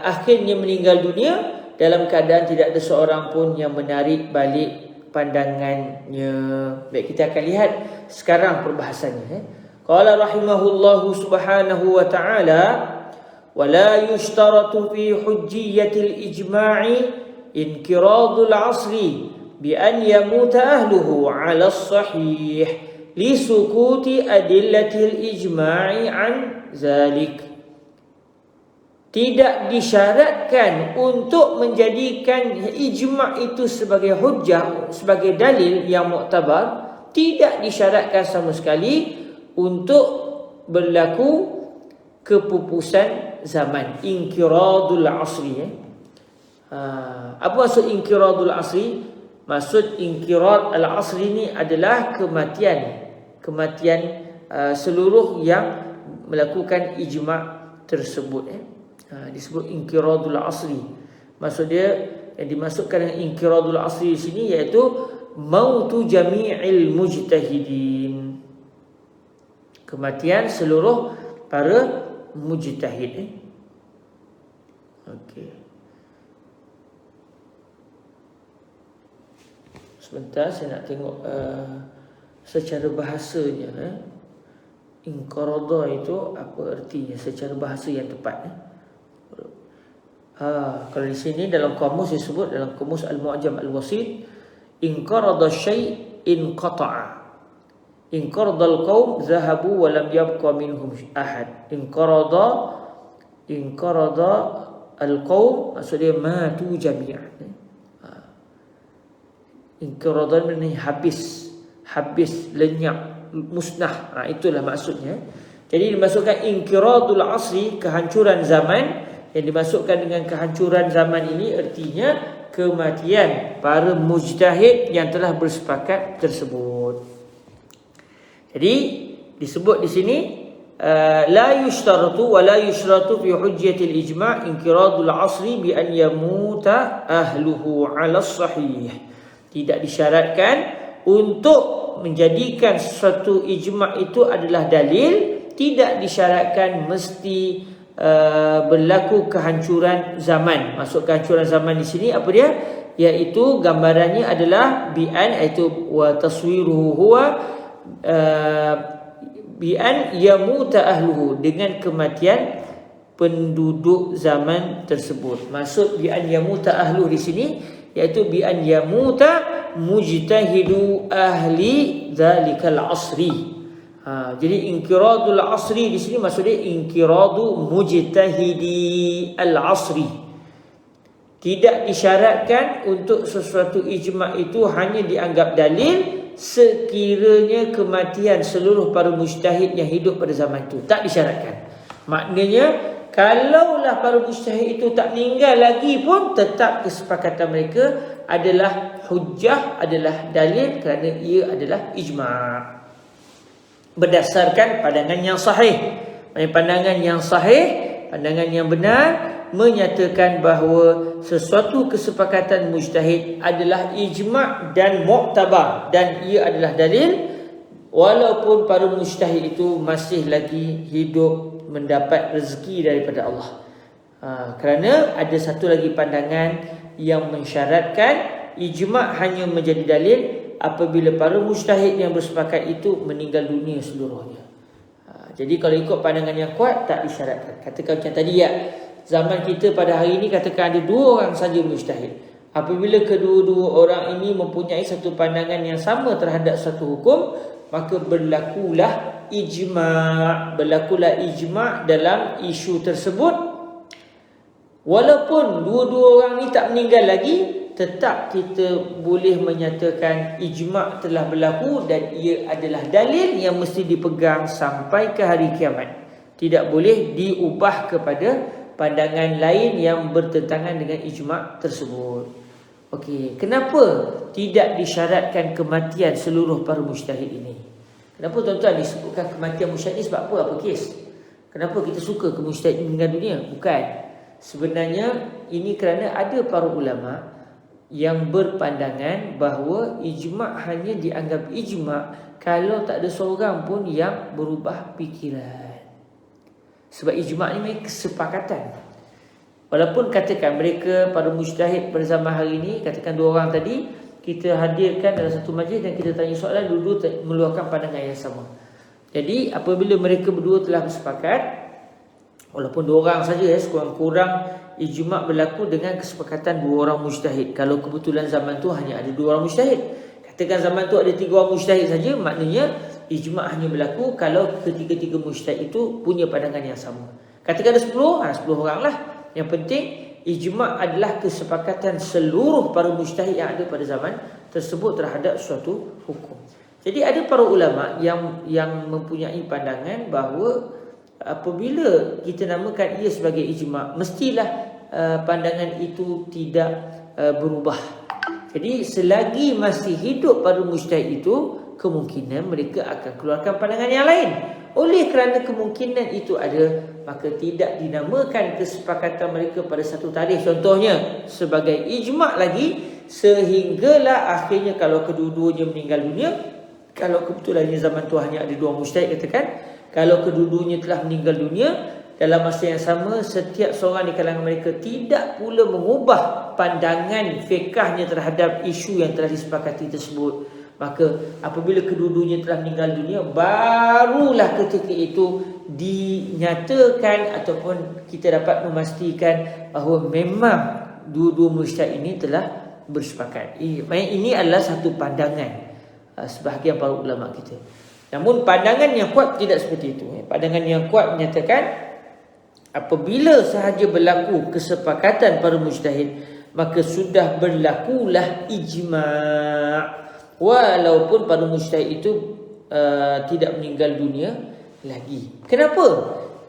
A: akhirnya meninggal dunia dalam keadaan tidak ada seorang pun yang menarik balik pandangannya. Baik, kita akan lihat sekarang perbahasannya. Qala rahimahullahu subhanahu wa ta'ala, wa la yushtaratu fi hujjiyatil ijma'i inqiradul asli bi an yamuta ahluhu 'ala as-sahih li sukuti adillatil ijma'i an zalik. Tidak disyaratkan untuk menjadikan ijma' itu sebagai hujjah, sebagai dalil yang muktabar. Tidak disyaratkan sama sekali untuk berlaku kepupusan zaman, inqiradul asri. Apa maksud inqiradul asri? Maksud inqirad al-asri ini adalah kematian seluruh yang melakukan ijma' tersebut. Disebut inqiradul asri. Maksud dia yang dimasukkan dengan inqiradul asri di sini iaitu mautu jami'il mujtahidin, kematian seluruh para mujtahid. Okey. Sebentar, saya nak tengok secara bahasanya. Inqarada itu apa artinya secara bahasa yang tepat? Kalau di sini dalam kamus disebut, dalam kamus Al-Mu'jam Al-Wasit, inqarada syai' inqata'a. Inqarada al-qaum zahabu wa lam yabqa minhum ahad. Inqarada al-qaum maksudnya matu jami'an. Inqiradan maknanya habis, lenyap, musnah. Itulah maksudnya. Jadi dimasukkan inqiradul asri, kehancuran zaman. Yang dimasukkan dengan kehancuran zaman ini artinya kematian para mujtahid yang telah bersepakat tersebut. Jadi disebut di sini la yushtaratu wa la yushratu fi hujjatil ijma' inqiradul asri bi an yamuta ahluhu 'ala sahih. Tidak disyaratkan untuk menjadikan sesuatu ijma' itu adalah dalil. Tidak disyaratkan mesti berlaku kehancuran zaman. Maksud kehancuran zaman di sini apa dia? Iaitu gambarannya adalah bi'an, iaitu wa taswiruhu huwa bi'an yamuta ahluhu, dengan kematian penduduk zaman tersebut. Maksud bi'an yamuta ahluhu di sini iaitu bi'an yamuta mujtahidu ahli dzalikal asri. Jadi inqiradul asri di sini maksudnya inqiradu mujtahidi al-asri. Tidak disyaratkan untuk sesuatu ijma' itu hanya dianggap dalil sekiranya kematian seluruh para mujtahid yang hidup pada zaman itu. Tak disyaratkan. Maknanya kalaulah para mujtahid itu tak meninggal lagi pun tetap kesepakatan mereka adalah hujjah, adalah dalil kerana ia adalah ijma'. Berdasarkan pandangan yang sahih. Pandangan yang sahih, pandangan yang benar menyatakan bahawa sesuatu kesepakatan mujtahid adalah ijma' dan mu'tabar, dan ia adalah dalil walaupun para mujtahid itu masih lagi hidup mendapat rezeki daripada Allah. Kerana ada satu lagi pandangan yang mensyaratkan ijma' hanya menjadi dalil apabila para mujtahid yang bersepakat itu meninggal dunia seluruhnya. Jadi kalau ikut pandangan yang kuat, tak disyaratkan. Katakan macam tadi zaman kita pada hari ini katakan ada 2 orang saja mujtahid. Apabila kedua-dua orang ini mempunyai satu pandangan yang sama terhadap satu hukum, maka berlakulah ijma'. Dalam isu tersebut. Walaupun dua-dua orang ni tak meninggal lagi, tetap kita boleh menyatakan ijma' telah berlaku dan ia adalah dalil yang mesti dipegang sampai ke hari kiamat. Tidak boleh diubah kepada pandangan lain yang bertentangan dengan ijma' tersebut. Okey, kenapa tidak disyaratkan kematian seluruh para mujtahid ini? Kenapa tuan-tuan disebutkan kematian mujtahid sebab apa? Apa kes? Kenapa kita suka ke mujtahid meninggal dunia? Bukan. Sebenarnya ini kerana ada para ulama yang berpandangan bahawa ijma' hanya dianggap ijma' kalau tak ada seorang pun yang berubah fikiran. Sebab ijma' ni kesepakatan. Walaupun katakan mereka pada mujtahid pada zaman hari ini, katakan 2 orang tadi, kita hadirkan dalam satu majlis dan kita tanya soalan, dua-dua meluahkan pandangan yang sama. Jadi apabila mereka berdua telah bersepakat, walaupun 2 orang saja, sekurang-kurang ijma' berlaku dengan kesepakatan 2 orang mujtahid. Kalau kebetulan zaman tu hanya ada 2 orang mujtahid, katakan zaman tu ada 3 orang mujtahid saja, maknanya ijma' hanya berlaku kalau ketiga-tiga mujtahid itu punya pandangan yang sama. Katakan ada 10, 10 orang lah. Yang penting ijma' adalah kesepakatan seluruh para mujtahid yang ada pada zaman tersebut terhadap suatu hukum. Jadi ada para ulama yang mempunyai pandangan bahawa apabila kita namakan ia sebagai ijma', mestilah pandangan itu tidak berubah. Jadi selagi masih hidup pada mujtahid itu, kemungkinan mereka akan keluarkan pandangan yang lain. Oleh kerana kemungkinan itu ada, maka tidak dinamakan kesepakatan mereka pada satu tarikh contohnya sebagai ijma' lagi, sehinggalah akhirnya kalau kedua-duanya meninggal dunia, kalau kebetulan zaman tu hanya ada 2 mujtahid katakan, kalau kedua-duanya telah meninggal dunia, dalam masa yang sama setiap seorang di kalangan mereka tidak pula mengubah pandangan fiqhnya terhadap isu yang telah disepakati tersebut, maka apabila kedua-duanya telah meninggal dunia, barulah ketika itu dinyatakan ataupun kita dapat memastikan bahawa memang dua-dua mujtahid ini telah bersepakat. Ini adalah satu pandangan sebahagian para ulama kita. Namun pandangan yang kuat tidak seperti itu. Pandangan yang kuat menyatakan Apabila sahaja berlaku kesepakatan para mujtahid, maka sudah berlakulah ijma'. Walaupun para mujtahid itu tidak meninggal dunia lagi. Kenapa?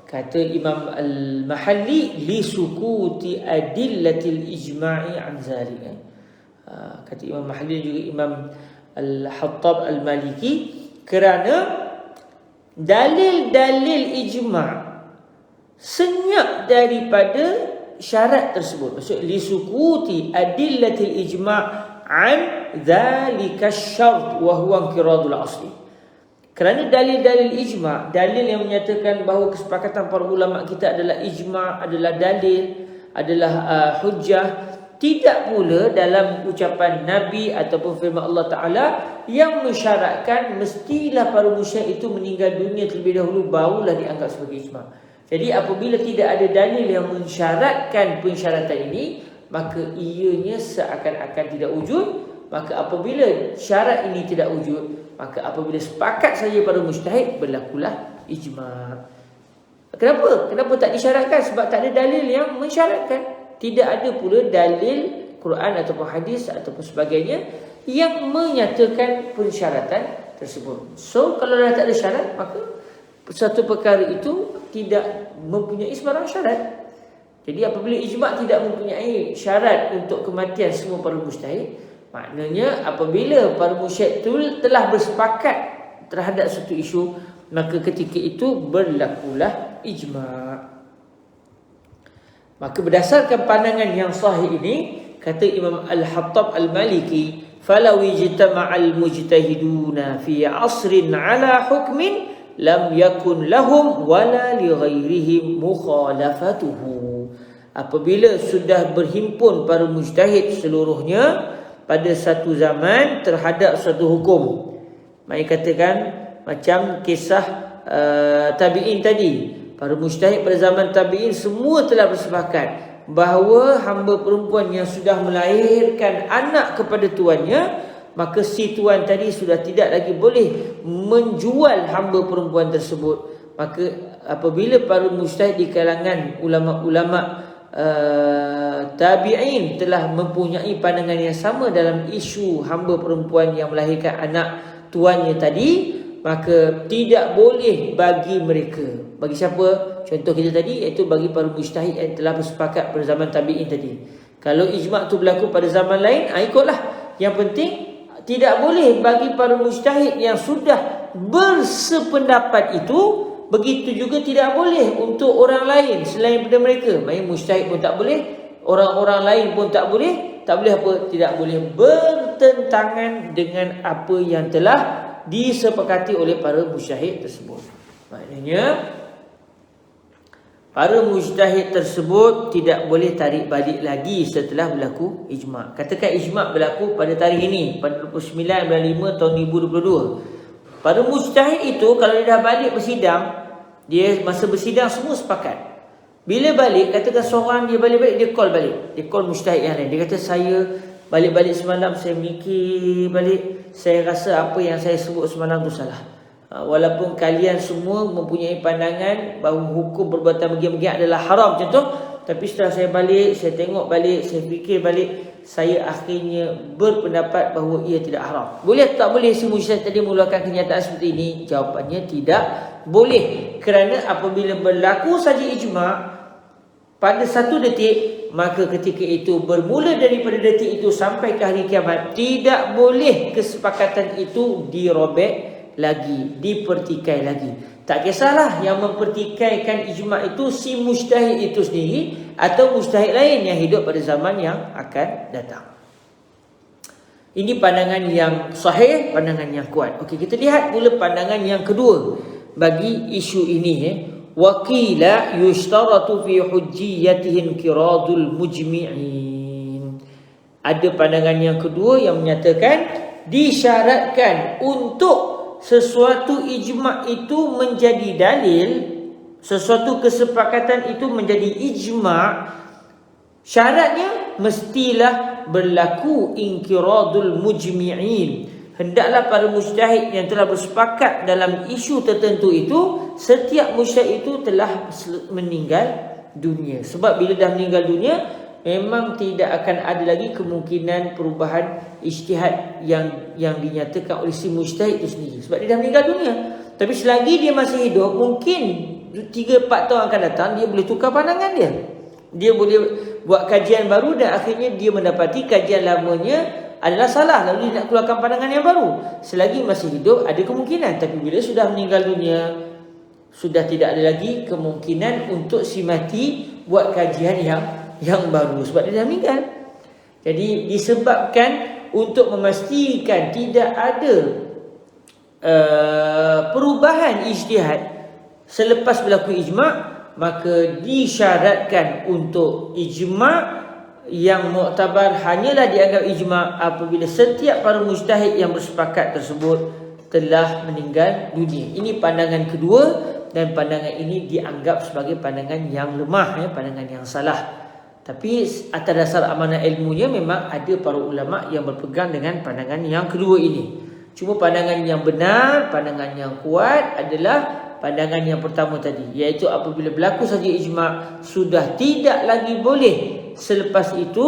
A: Kata Imam Al-Mahalli, li sukuti adillatil ijma'i an zalika. Kata Imam Mahalli dan juga Imam Al-Hattab Al-Maliki, kerana dalil-dalil ijma' senyap daripada syarat tersebut. Maksud li sukuti adillatil ijma' an zalika syart wa huwa inqiradul asli. Kerana dalil-dalil ijma', dalil yang menyatakan bahawa kesepakatan para ulama kita adalah ijma', adalah dalil, adalah hujjah, tidak pula dalam ucapan Nabi ataupun firman Allah Ta'ala yang mensyaratkan mestilah para musyrik itu meninggal dunia terlebih dahulu barulah dianggap sebagai ijma'. Jadi apabila tidak ada dalil yang mensyaratkan pensyaratan ini, maka ianya seakan-akan tidak wujud. Maka apabila syarat ini tidak wujud, maka apabila sepakat saja para mujtahid, berlakulah ijma'. Kenapa? Kenapa tak disyaratkan? Sebab tak ada dalil yang mensyaratkan. Tidak ada pula dalil Quran ataupun hadis ataupun sebagainya yang menyatakan pensyaratan tersebut. So kalau dah tak ada syarat, maka satu perkara itu tidak mempunyai sebarang syarat. Jadi apabila ijma' tidak mempunyai syarat untuk kematian semua para mujtahid, maknanya apabila para musyrik itu telah bersepakat terhadap satu isu, maka ketika itu berlakulah ijma'. Maka berdasarkan pandangan yang sahih ini, kata Imam Al-Hattab Al-Maliki, falau ijtama'al mujtahiduna fi asrin ala hukmin lam yakun lahum wala li ghairihim mukhalafatuhu. Apabila sudah berhimpun para mujtahid seluruhnya pada satu zaman terhadap satu hukum, mai katakan macam kisah tabi'in tadi, para mujtahid pada zaman tabi'in semua telah bersepakat bahawa hamba perempuan yang sudah melahirkan anak kepada tuannya, maka si tuan tadi sudah tidak lagi boleh menjual hamba perempuan tersebut. Maka apabila para mujtahid di kalangan ulama-ulama tabi'in telah mempunyai pandangan yang sama dalam isu hamba perempuan yang melahirkan anak tuannya tadi, maka tidak boleh bagi mereka. Bagi siapa? Contoh kita tadi, iaitu bagi para mujtahid yang telah bersepakat pada zaman tabi'in tadi. Kalau ijma' tu berlaku pada zaman lain, ikutlah. Yang penting tidak boleh bagi para mujtahid yang sudah bersependapat itu. Begitu juga tidak boleh untuk orang lain selain daripada mereka. Maksudnya mujtahid pun tak boleh, orang-orang lain pun tak boleh. Tak boleh apa? Tidak boleh bertentangan dengan apa yang telah disepakati oleh para mujtahid tersebut. Maknanya para mujtahid tersebut tidak boleh tarik balik lagi setelah berlaku ijma'. Katakan ijma' berlaku pada tarikh ini, pada 29 bulan 5 tahun 2022. Para mujtahid itu kalau dia dah balik bersidang, dia masa bersidang semua sepakat. Bila balik, katakan seorang dia balik-balik, dia call balik. Dia call mujtahid yang lain. Dia kata, saya balik-balik semalam, saya mikir balik, saya rasa apa yang saya sebut semalam tu salah. Walaupun kalian semua mempunyai pandangan bahawa hukum perbuatan begini-begini adalah haram contoh, tapi setelah saya balik, saya tengok balik, saya fikir balik, saya akhirnya berpendapat bahawa ia tidak haram. Boleh atau tak boleh si mujtahid tadi mengeluarkan kenyataan seperti ini? Jawapannya tidak boleh. Kerana apabila berlaku saja ijma' pada satu detik, maka ketika itu bermula daripada detik itu sampai ke hari kiamat, tidak boleh kesepakatan itu dirobek lagi, dipertikai lagi. Tak kisahlah yang mempertikaikan ijma' itu si mujtahid itu sendiri atau mujtahid lain yang hidup pada zaman yang akan datang. Ini pandangan yang sahih, pandangan yang kuat. Okey, kita lihat pula pandangan yang kedua bagi isu ini. Waqila yushtaratu fi hujjiyatihi inqiradul mujmi'in. Ada pandangan yang kedua yang menyatakan disyaratkan untuk sesuatu ijma' itu menjadi dalil, sesuatu kesepakatan itu menjadi ijma', syaratnya mestilah berlaku inqiradul mujmi'in. hendaklah para mujtahid yang telah bersepakat dalam isu tertentu itu, setiap mujtahid itu telah meninggal dunia. Sebab bila dah meninggal dunia, memang tidak akan ada lagi kemungkinan perubahan ijtihad yang dinyatakan oleh si mujtahid itu sendiri, sebab dia dah meninggal dunia. Tapi selagi dia masih hidup, mungkin 3-4 tahun akan datang, dia boleh tukar pandangan dia. Dia boleh buat kajian baru dan akhirnya dia mendapati kajian lamanya adalah salah, lalu dia nak keluarkan pandangan yang baru. Selagi masih hidup ada kemungkinan, tapi bila sudah meninggal dunia, sudah tidak ada lagi kemungkinan untuk si mati buat kajian yang baru, sebab dia dah meninggal. Jadi disebabkan untuk memastikan tidak ada perubahan ijtihad selepas berlaku ijma', maka disyaratkan untuk ijma' yang muktabar hanyalah dianggap ijma' apabila setiap para mujtahid yang bersepakat tersebut telah meninggal dunia. Ini pandangan kedua, dan pandangan ini dianggap sebagai pandangan yang lemah, pandangan yang salah. Tapi atas dasar amanah ilmunya memang ada para ulama yang berpegang dengan pandangan yang kedua ini. Cuma pandangan yang benar, pandangan yang kuat adalah pandangan yang pertama tadi, iaitu apabila berlaku saja ijma', sudah tidak lagi boleh selepas itu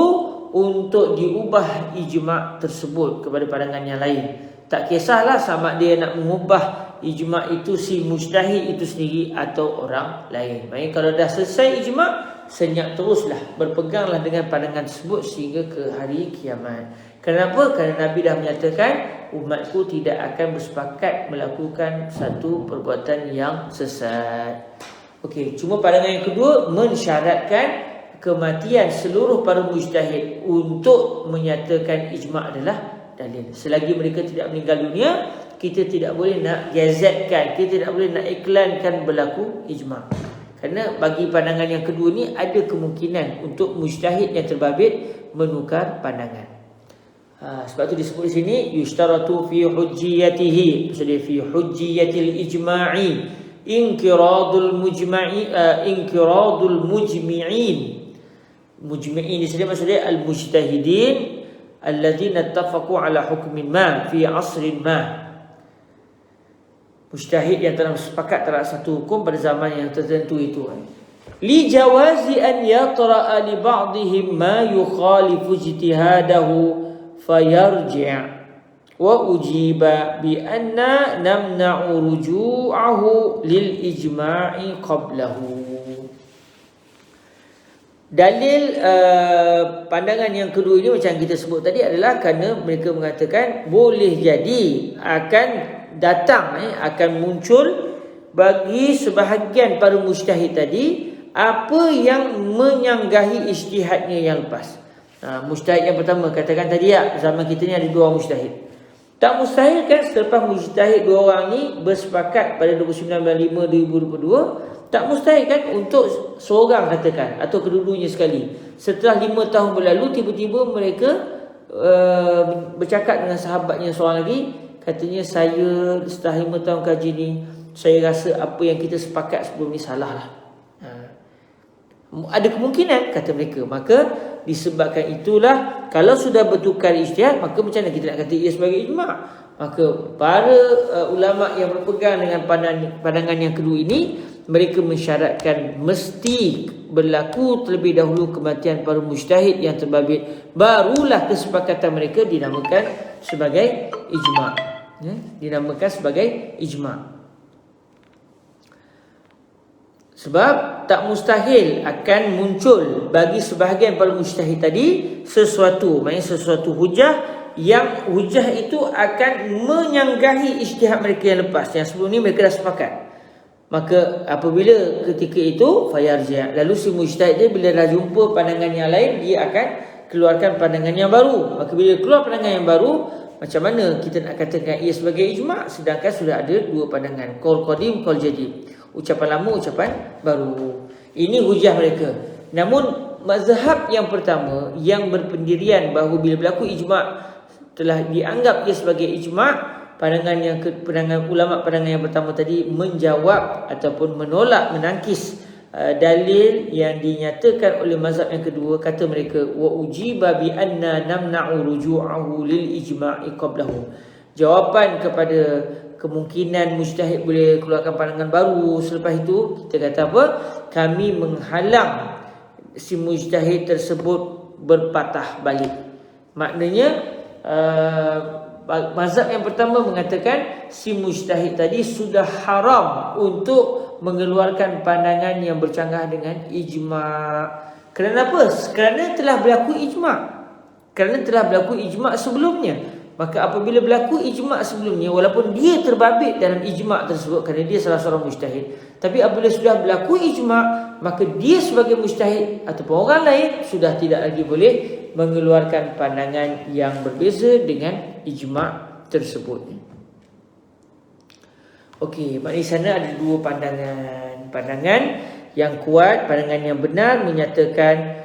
A: untuk diubah ijma' tersebut kepada pandangan yang lain. Tak kisahlah sama dia nak mengubah ijma' itu si mujtahid itu sendiri atau orang lain. Maksudnya kalau dah selesai ijma', senyap teruslah, berpeganglah dengan pandangan tersebut sehingga ke hari kiamat. Kenapa? Kerana Nabi dah menyatakan umatku tidak akan bersepakat melakukan satu perbuatan yang sesat. Okey, cuma pandangan yang kedua mensyaratkan kematian seluruh para mujtahid untuk menyatakan ijma' adalah dalil. Selagi mereka tidak meninggal dunia, kita tidak boleh nak gazetkan, kita tidak boleh nak iklankan berlaku ijma'. Kerana bagi pandangan yang kedua ni ada kemungkinan untuk mujtahid yang terbabit menukar pandangan. Sebab tu disebut di sini yushtaratu fi hujjiyatihi, maksudnya fi hujjiyatil ijma'i inqiradul mujmi'in. Mujmi'in di sini maksudnya al-mujtahidin alladzina ittafaqu ala hukmin ma fi asrin ma. Mujtahid yang telah sepakat terhadap satu hukum pada zaman yang tertentu itu. Li jawazi an yatra'a li ba'dihim ma yukhalifu ijtihadahu fayarji' wa ujiba bi anna namna'u ruju'ahu lil ijma'i qablahu. Dalil pandangan yang kedua ini macam kita sebut tadi adalah kerana mereka mengatakan boleh jadi akan datang akan muncul bagi sebahagian para mujtahid tadi apa yang menyanggahi ijtihadnya yang lepas. Mujtahid yang pertama, katakan tadi zaman kita ni ada 2 mujtahid. Tak mustahil kan selepas mujtahid 2 orang ni bersepakat pada 29/5/2022, tak mustahil kan untuk seorang katakan atau kedua-duanya sekali, setelah 5 tahun berlalu tiba-tiba mereka bercakap dengan sahabatnya seorang lagi, katanya saya setelah 5 tahun kaji ni, saya rasa apa yang kita sepakat sebelum ni salah lah. Ada kemungkinan kata mereka. Maka disebabkan itulah kalau sudah bertukar ijtihad, maka macam mana kita nak kata ia sebagai ijma'? Maka para ulama yang berpegang dengan pandangan yang kedua ini, mereka mensyaratkan mesti berlaku terlebih dahulu kematian para mujtahid yang terbabit, barulah kesepakatan mereka dinamakan sebagai ijma'. Dinamakan sebagai ijma'. Sebab tak mustahil akan muncul bagi sebahagian para mujtahid tadi sesuatu, maknanya sesuatu hujah yang hujah itu akan menyanggahi ijtihad mereka yang lepas, yang sebelum ni mereka dah sepakat. Maka apabila ketika itu fayarji', lalu si mujtahid dia bila dah jumpa pandangan yang lain, dia akan keluarkan pandangan yang baru. Maka bila keluar pandangan yang baru, macam mana kita nak katakan ia sebagai ijma' sedangkan sudah ada 2 pandangan, qaul qadim, qaul jadid, ucapan lama, ucapan baru. Ini hujah mereka. Namun mazhab yang pertama yang berpendirian bahawa bila berlaku ijma' telah dianggap ia sebagai ijma', pandangan ulama pandangan yang pertama tadi menjawab ataupun menolak, menangkis dalil yang dinyatakan oleh mazhab yang kedua. Kata mereka wa ujiba bi anna namna'u ruju'ahu lil ijma'i qablahu, jawapan kepada kemungkinan mujtahid boleh keluarkan pandangan baru selepas itu, kita kata apa? Kami menghalang si mujtahid tersebut berpatah balik. Maknanya mazhab yang pertama mengatakan si mujtahid tadi sudah haram untuk mengeluarkan pandangan yang bercanggah dengan ijma'. Kerana apa? Kerana telah berlaku ijma'. Kerana telah berlaku ijma' sebelumnya. Maka apabila berlaku ijma' sebelumnya, walaupun dia terbabit dalam ijma' tersebut kerana dia salah seorang mujtahid, tapi apabila sudah berlaku ijma', maka dia sebagai mujtahid ataupun orang lain sudah tidak lagi boleh mengeluarkan pandangan yang berbeza dengan ijma' tersebut. Okey, maknanya sana ada dua pandangan. Pandangan yang kuat, pandangan yang benar menyatakan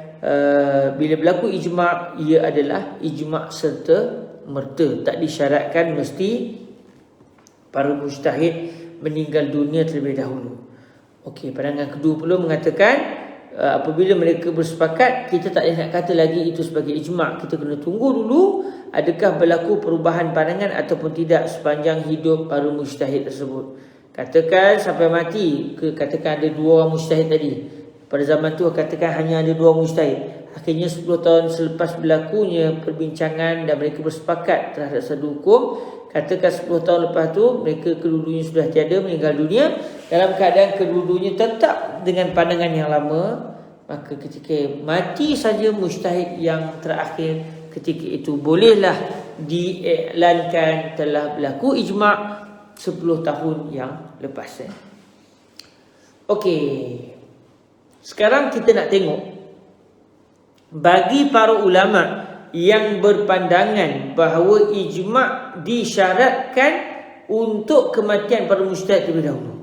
A: bila berlaku ijma', ia adalah ijma' serta merta, tak disyaratkan mesti para mujtahid meninggal dunia terlebih dahulu. Okey, pandangan kedua pula mengatakan apabila mereka bersepakat, kita tak boleh nak kata lagi itu sebagai ijma'. Kita kena tunggu dulu adakah berlaku perubahan pandangan ataupun tidak sepanjang hidup para mujtahid tersebut. Katakan sampai mati, katakan ada dua orang mujtahid tadi. Pada zaman tu katakan hanya ada dua mujtahid. Akhirnya 10 tahun selepas berlakunya perbincangan dan mereka bersepakat terhadap satu hukum, katakan 10 tahun lepas tu mereka kedua-duanya sudah tiada, meninggal dunia, dalam keadaan kedua-duanya tetap dengan pandangan yang lama, maka ketika mati saja mujtahid yang terakhir, ketika itu bolehlah diiklankan telah berlaku ijma' 10 tahun yang lepas. Okey, sekarang kita nak tengok bagi para ulama yang berpandangan bahawa ijma' disyaratkan untuk kematian para mujtahid terlebih dahulu.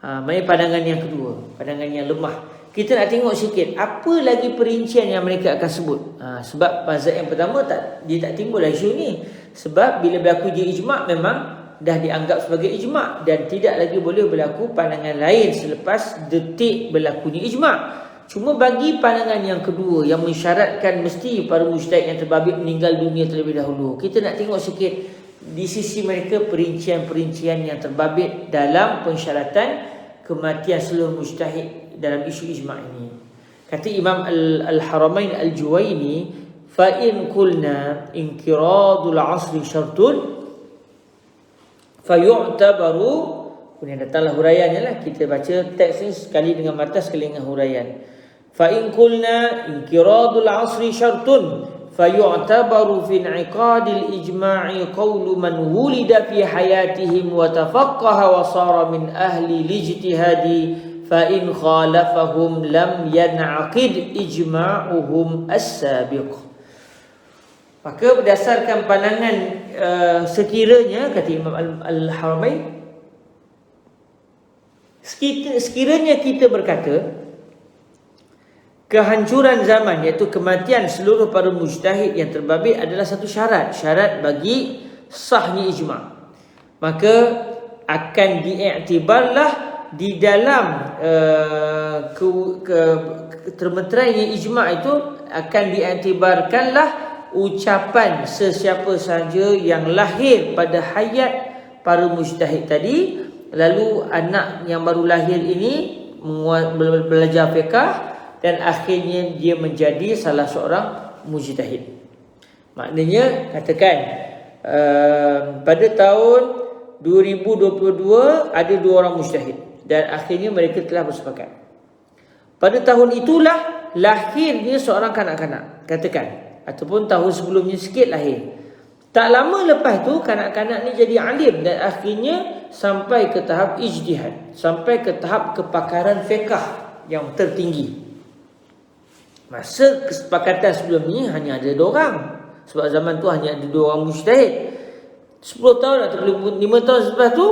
A: Maksudnya pandangan yang kedua, pandangan yang lemah. Kita nak tengok sikit apa lagi perincian yang mereka akan sebut. Sebab mazhab yang pertama dia tak timbul isu ni. Sebab bila berlaku dia ijma' memang dah dianggap sebagai ijma' dan tidak lagi boleh berlaku pandangan lain selepas detik berlakunya ijma'. Cuma bagi pandangan yang kedua yang mensyaratkan mesti para mujtahid yang terbabit meninggal dunia terlebih dahulu, kita nak tengok sikit di sisi mereka perincian-perincian yang terbabit dalam pensyaratan kematian seluruh mujtahid dalam isu ijma' ini. Kata Imam Al-Haramain Al-Juwaini, fa in qulna inqiradul 'asri syartun fayu'tabaru, kemudian datanglah huraiannya lah. Kita baca teks ni sekali dengan mata sekali dengan huraian. Fa in qulna inqiradul 'asri syartun fayu'tabaru fi in'iqadil ijma'i qawlu man wulida fi hayatihim wa tafaqqaha wa sara min ahli lijtihadi fa in khalafahum lam yan'aqid ijma'uhum as-sabiq. Maka berdasarkan pandangan sekiranya, kata Imam Al-Haramain, sekiranya kita berkata kehancuran zaman iaitu kematian seluruh para mujtahid yang terbabit adalah satu syarat bagi sahnya ijma', maka akan diiktibarlah di dalam termeterainya ijma' itu akan diiktibarkanlah ucapan sesiapa sahaja yang lahir pada hayat para mujtahid tadi, lalu anak yang baru lahir ini belajar fiqh dan akhirnya dia menjadi salah seorang mujtahid. Maknanya katakan pada tahun 2022 ada dua orang mujtahid dan akhirnya mereka telah bersepakat. Pada tahun itulah lahirnya seorang kanak-kanak, katakan, ataupun tahun sebelumnya sikit lahir. Tak lama lepas tu kanak-kanak ni jadi alim dan akhirnya sampai ke tahap ijtihad, sampai ke tahap kepakaran fiqh yang tertinggi. Masa kesepakatan sebelum ni hanya ada dua orang, sebab zaman tu hanya ada dua orang mujtahid. 10 tahun atau 5 tahun selepas tu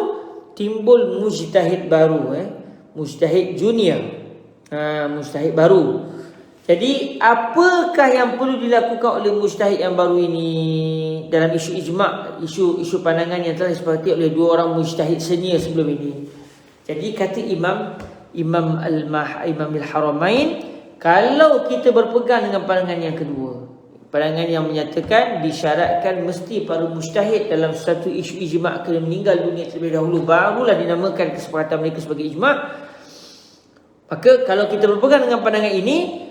A: timbul mujtahid baru, mujtahid junior, mujtahid baru. Jadi apakah yang perlu dilakukan oleh mujtahid yang baru ini dalam isu ijma', isu pandangan yang telah disepakati oleh dua orang mujtahid senior sebelum ini? Jadi kata Imam Al-Haramain, kalau kita berpegang dengan pandangan yang kedua, Pandangan yang menyatakan disyaratkan mesti para mujtahid dalam satu isu ijma' kena meninggal dunia terlebih dahulu, barulah dinamakan kesepakatan mereka sebagai ijma'. Maka kalau kita berpegang dengan pandangan ini,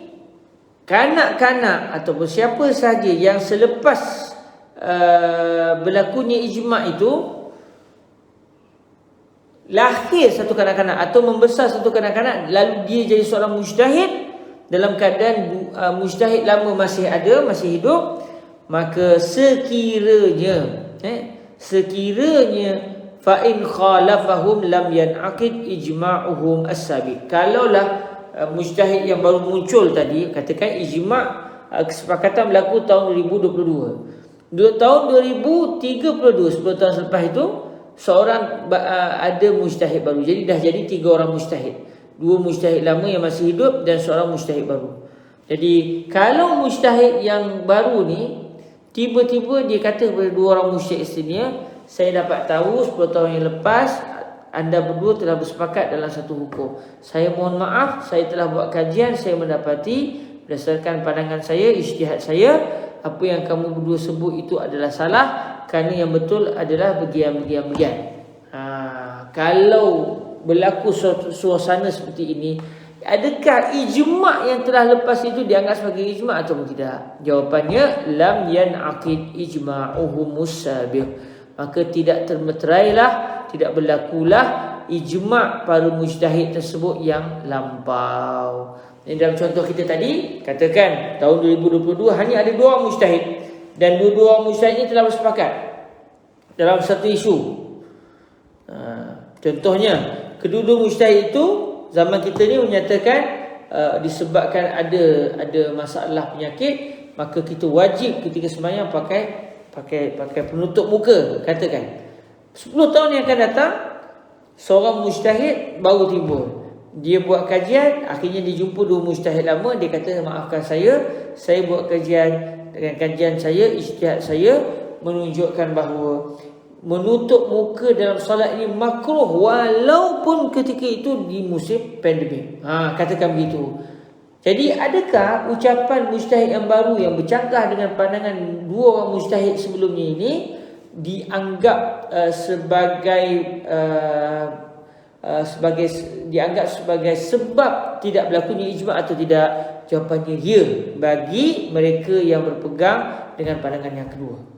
A: kanak-kanak ataupun siapa sahaja yang selepas berlakunya ijma' itu lahir satu kanak-kanak atau membesar satu kanak-kanak, lalu dia jadi seorang mujtahid dalam keadaan mujtahid lama masih ada, masih hidup, maka sekiranya fa in khalafahum lam yanaqid ijma'uhum as-sabiq. Kalaulah mujtahid yang baru muncul tadi, katakan ijma' kesepakatan berlaku tahun 2022. Tahun 2032, 10 tahun selepas itu, seorang ada mujtahid baru. Jadi dah jadi 3 orang mujtahid. 2 mujtahid lama yang masih hidup dan seorang mujtahid baru. Jadi kalau mujtahid yang baru ni tiba-tiba dia kata kepada 2 orang mujtahid senior, saya dapat tahu 10 tahun yang lepas anda berdua telah bersepakat dalam satu hukum. Saya mohon maaf, saya telah buat kajian, saya mendapati berdasarkan pandangan saya, ijtihad saya, apa yang kamu berdua sebut itu adalah salah, kerana yang betul adalah bagian-bagian. Kalau berlaku suasana seperti ini, adakah ijma' yang telah lepas itu dianggap sebagai ijma' atau tidak? Jawapannya, lam yanaqid ijma'uhumus sabiq. Maka tidak termeterailah, tidak berlakulah ijma' para mujtahid tersebut yang lampau. Dan dalam contoh kita tadi, katakan tahun 2022 hanya ada 2 orang mujtahid, dan 2 orang mujtahid ini telah bersepakat dalam satu isu. Contohnya, kedua-dua mujtahid itu zaman kita ni menyatakan disebabkan ada masalah penyakit, maka kita wajib ketika sembahyang pakai penutup muka. Katakan 10 tahun yang akan datang, seorang mujtahid baru timbul, dia buat kajian, akhirnya dia jumpa 2 mujtahid lama, dia kata maafkan saya buat kajian, dengan kajian saya, ijtihad saya menunjukkan bahawa menutup muka dalam solat ini makruh walaupun ketika itu di musim pandemik. Katakan begitu. Jadi adakah ucapan mujtahid yang baru yang bercanggah dengan pandangan 2 orang mujtahid sebelumnya ini dianggap dianggap sebagai sebab tidak berlakunya ijma' atau tidak? Jawapannya ya, bagi mereka yang berpegang dengan pandangan yang kedua.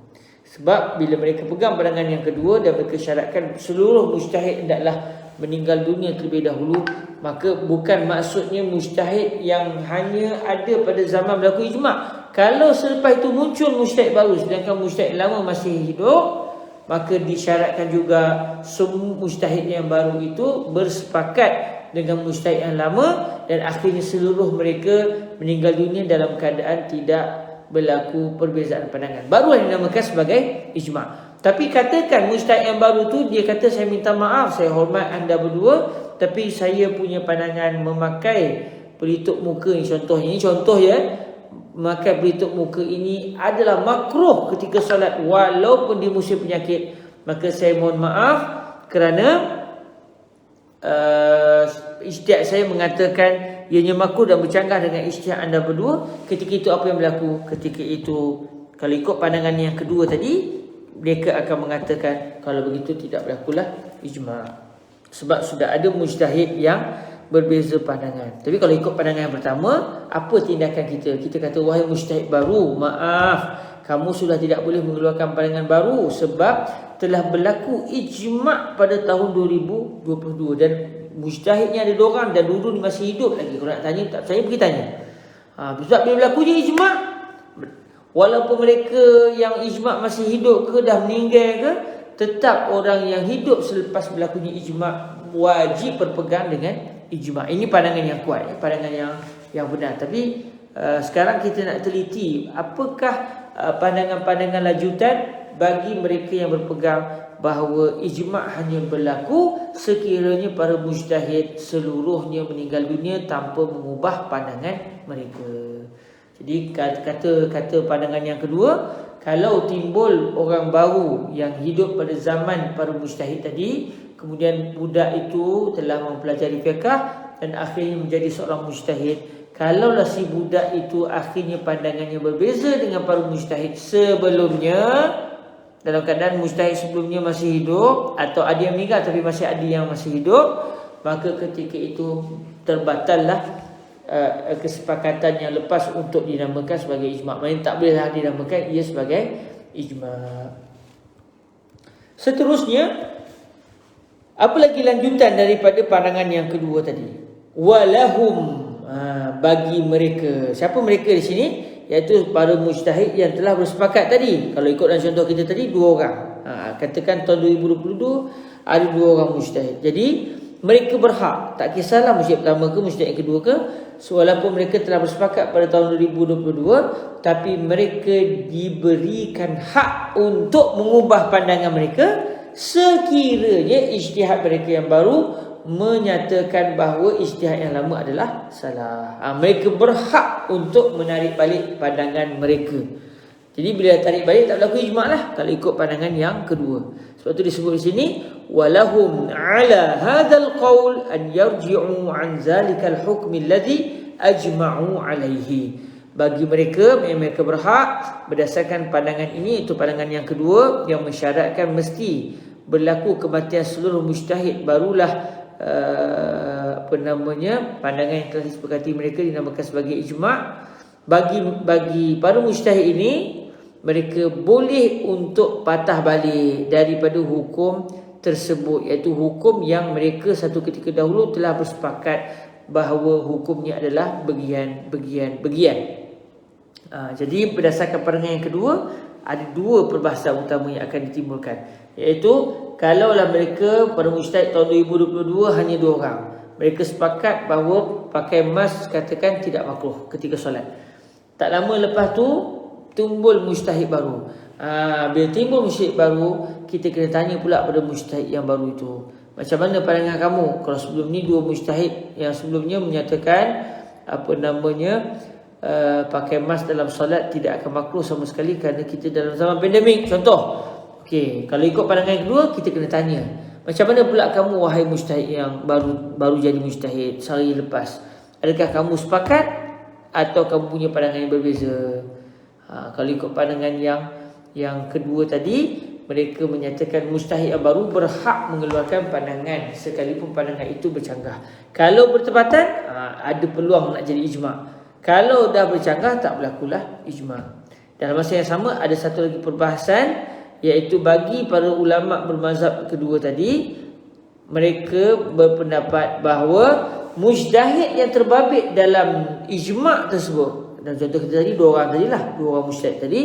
A: Sebab bila mereka pegang pandangan yang kedua dan mereka syaratkan seluruh mujtahid hendaklah meninggal dunia terlebih dahulu, maka bukan maksudnya mujtahid yang hanya ada pada zaman berlaku ijma'. Kalau selepas itu muncul mujtahid baru sedangkan mujtahid lama masih hidup, maka disyaratkan juga semua mujtahid yang baru itu bersepakat dengan mujtahid yang lama, dan akhirnya seluruh mereka meninggal dunia dalam keadaan tidak berlaku perbezaan pandangan. Barulah dinamakan sebagai ijma'. Tapi katakan mujtahid yang baru tu dia kata, saya minta maaf, saya hormat anda berdua, tapi saya punya pandangan memakai pelitup muka ni, contohnya ini contoh ya, memakai pelitup muka ini adalah makruh ketika solat walaupun di musim penyakit. Maka saya mohon maaf kerana ijtihad saya mengatakan ianya makruh dan bercanggah dengan ijtihad anda berdua. Ketika itu apa yang berlaku? Ketika itu kalau ikut pandangan yang kedua tadi, mereka akan mengatakan kalau begitu tidak berlakulah ijma', sebab sudah ada mujtahid yang berbeza pandangan. Tapi kalau ikut pandangan yang pertama, apa tindakan kita? Kita kata, wahai mujtahid baru, maaf, kamu sudah tidak boleh mengeluarkan pandangan baru sebab telah berlaku ijma' pada tahun 2022 dan mujtahidnya ada 2 orang dan dulu masih hidup lagi. Kalau nak tanya, tak saya pergi tanya. Sebab bila berlaku je ijma', walaupun mereka yang ijma' masih hidup ke dah meninggal ke, tetap orang yang hidup selepas berlakunya ijma' wajib berpegang dengan ijma'. Ini pandangan yang kuat, pandangan yang benar. Tapi sekarang kita nak teliti apakah pandangan-pandangan lanjutan bagi mereka yang berpegang bahawa ijma' hanya berlaku sekiranya para mujtahid seluruhnya meninggal dunia tanpa mengubah pandangan mereka. Jadi kata pandangan yang kedua, kalau timbul orang baru yang hidup pada zaman para mujtahid tadi, kemudian budak itu telah mempelajari fiqh dan akhirnya menjadi seorang mujtahid, Kalaulah si budak itu akhirnya pandangannya berbeza dengan para mujtahid sebelumnya, dalam keadaan mujtahid sebelumnya masih hidup, atau ada yang meninggal tapi masih ada yang masih hidup, maka ketika itu terbatallah kesepakatan yang lepas untuk dinamakan sebagai ijma'. Maksudnya tak bolehlah dinamakan ia sebagai ijma'. Seterusnya, apa lagi lanjutan daripada pandangan yang kedua tadi? Walahum, bagi mereka. Siapa mereka di sini? Iaitu para mujtahid yang telah bersepakat tadi. Kalau ikut dalam contoh kita tadi, 2 orang. Katakan tahun 2022 ada 2 orang mujtahid. Jadi mereka berhak, tak kisahlah mujtahid pertama ke mujtahid yang kedua ke, walaupun mereka telah bersepakat pada tahun 2022, tapi mereka diberikan hak untuk mengubah pandangan mereka sekiranya ijtihad mereka yang baru menyatakan bahawa ijtihad yang lama adalah salah. Mereka berhak untuk menarik balik pandangan mereka. Jadi bila tarik balik tak berlaku ijma' lah kalau ikut pandangan yang kedua. Sebab tu disebut di sini walahum ala hadzal qaul an yarji'u an zalikal hukm alladhi ajma'u alaihi. Bagi mereka berhak berdasarkan pandangan ini, itu pandangan yang kedua yang mensyaratkan mesti berlaku kematian seluruh mujtahid, barulah pandangan yang telah disepakati mereka dinamakan sebagai ijma'. Bagi para mujtahid ini, mereka boleh untuk patah balik daripada hukum tersebut, iaitu hukum yang mereka satu ketika dahulu telah bersepakat bahawa hukumnya adalah bagian. Jadi berdasarkan pandangan yang kedua, ada 2 perbahasan utama yang akan ditimbulkan, iaitu kalaulah mereka para mujtahid tahun 2022 hanya 2 orang, mereka sepakat bahawa pakai emas katakan tidak makruh ketika solat. Tak lama lepas tu timbul mujtahid baru. Bila timbul mujtahid baru, kita kena tanya pula pada mujtahid yang baru itu, macam mana pandangan kamu? Kalau sebelum ni 2 mujtahid yang sebelumnya menyatakan pakai mask dalam solat tidak akan makruh sama sekali kerana kita dalam zaman pandemik, contoh. Okey, kalau ikut pandangan yang kedua, kita kena tanya, macam mana pula kamu wahai mujtahid yang baru jadi mujtahid sehari lepas? Adakah kamu sepakat atau kamu punya pandangan yang berbeza? Kalau ikut pandangan yang kedua tadi, mereka menyatakan mujtahid yang baru berhak mengeluarkan pandangan sekalipun pandangan itu bercanggah. Kalau bertepatan, ada peluang nak jadi ijma'. Kalau dah bercanggah, tak berlakulah ijma'. Dalam masa yang sama, ada satu lagi perbahasan, iaitu bagi para ulama' bermazhab kedua tadi, mereka berpendapat bahawa mujtahid yang terbabit dalam ijma' tersebut, dan contoh kita tadi 2 orang tadilah, 2 orang mujtahid tadi,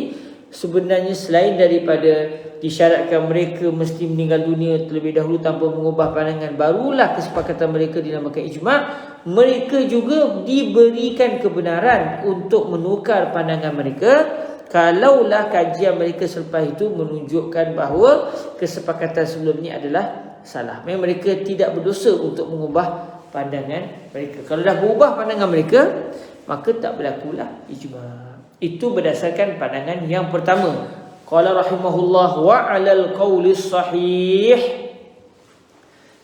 A: sebenarnya selain daripada disyaratkan mereka mesti meninggal dunia terlebih dahulu tanpa mengubah pandangan, barulah kesepakatan mereka dinamakan ijma', mereka juga diberikan kebenaran untuk menukar pandangan mereka kalaulah kajian mereka selepas itu menunjukkan bahawa kesepakatan sebelumnya adalah salah. Memang mereka tidak berdosa untuk mengubah pandangan mereka. Kalau dah berubah pandangan mereka, maka tak berlakulah ijma'. Itu berdasarkan pandangan yang pertama. Qala rahimahullah wa 'alal qawlis sahih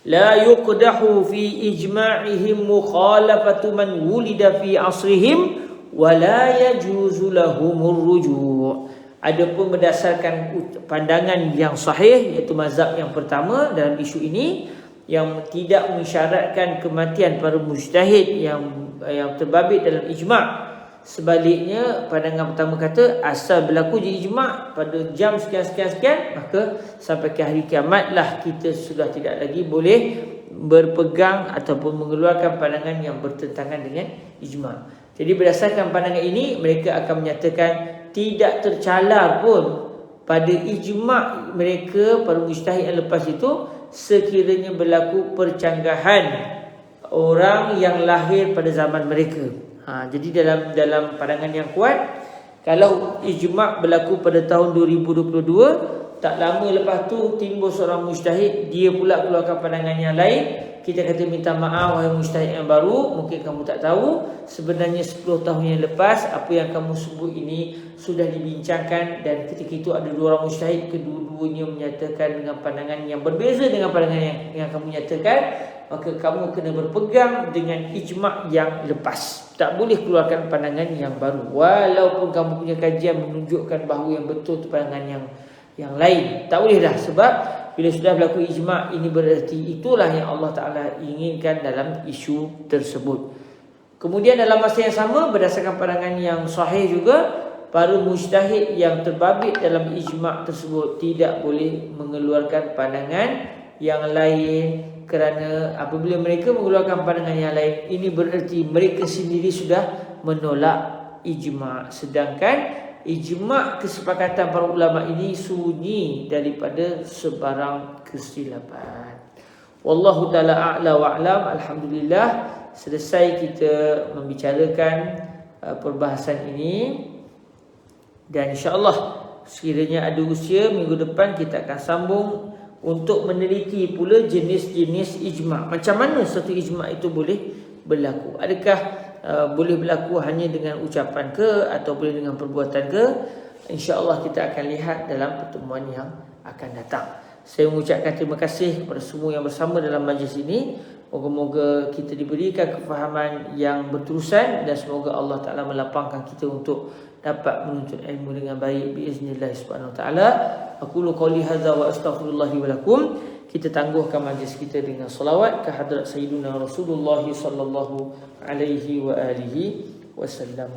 A: la yuqdahu fi ijma'ihim mukhalafatu man wulida fi asrihim wa la yajuzu lahumur ruju'. Adapun berdasarkan pandangan yang sahih, iaitu mazhab yang pertama dalam isu ini, yang tidak mensyaratkan kematian para mujtahid yang terbabit dalam ijma'. Sebaliknya, pandangan pertama kata asal berlaku je ijma' pada jam sekian-sekian, maka sampai ke hari kiamatlah kita sudah tidak lagi boleh berpegang ataupun mengeluarkan pandangan yang bertentangan dengan ijma'. Jadi berdasarkan pandangan ini, mereka akan menyatakan tidak tercalar pun pada ijma' mereka para mujtahid yang lepas itu sekiranya berlaku percanggahan orang yang lahir pada zaman mereka. Jadi dalam pandangan yang kuat, kalau ijma' berlaku pada tahun 2022, tak lama lepas tu timbul seorang mujtahid, dia pula keluarkan pandangan yang lain, kita kata minta maaf wahai mujtahid yang baru, mungkin kamu tak tahu sebenarnya 10 tahun yang lepas apa yang kamu sebut ini sudah dibincangkan, dan ketika itu ada 2 orang mujtahid, kedua-duanya menyatakan dengan pandangan yang berbeza dengan pandangan yang kamu nyatakan, maka kamu kena berpegang dengan ijma' yang lepas. Tak boleh keluarkan pandangan yang baru. Walaupun kamu punya kajian menunjukkan bahawa yang betul itu pandangan yang lain, tak boleh dah. Sebab bila sudah berlaku ijma', ini bererti itulah yang Allah Ta'ala inginkan dalam isu tersebut. Kemudian dalam masa yang sama, berdasarkan pandangan yang sahih juga, para mujtahid yang terbabit dalam ijma' tersebut tidak boleh mengeluarkan pandangan yang lain, kerana apabila mereka mengeluarkan pandangan yang lain, ini bererti mereka sendiri sudah menolak ijma'. Sedangkan ijma' kesepakatan para ulama ini sunyi daripada sebarang kesilapan. Wallahu ta'ala a'la wa'lam. Alhamdulillah, selesai kita membicarakan perbahasan ini. Dan insyaAllah sekiranya ada usia, minggu depan kita akan sambung untuk meneliti pula jenis-jenis ijma'. Macam mana satu ijma' itu boleh berlaku? Adakah boleh berlaku hanya dengan ucapan ke, atau boleh dengan perbuatan ke? InsyaAllah kita akan lihat dalam pertemuan yang akan datang. Saya mengucapkan terima kasih kepada semua yang bersama dalam majlis ini. Moga-moga kita diberikan kefahaman yang berterusan, dan semoga Allah Ta'ala melapangkan kita untuk dapat menuntut ilmu dengan baik biiznillah subhanahu wa ta'ala. Aqulu qawli hadza wa astaghfirullah wa lakum. Kita tangguhkan majlis kita dengan salawat ke hadrat Sayyidina Rasulullah sallallahu alaihi wa alihi wasallam.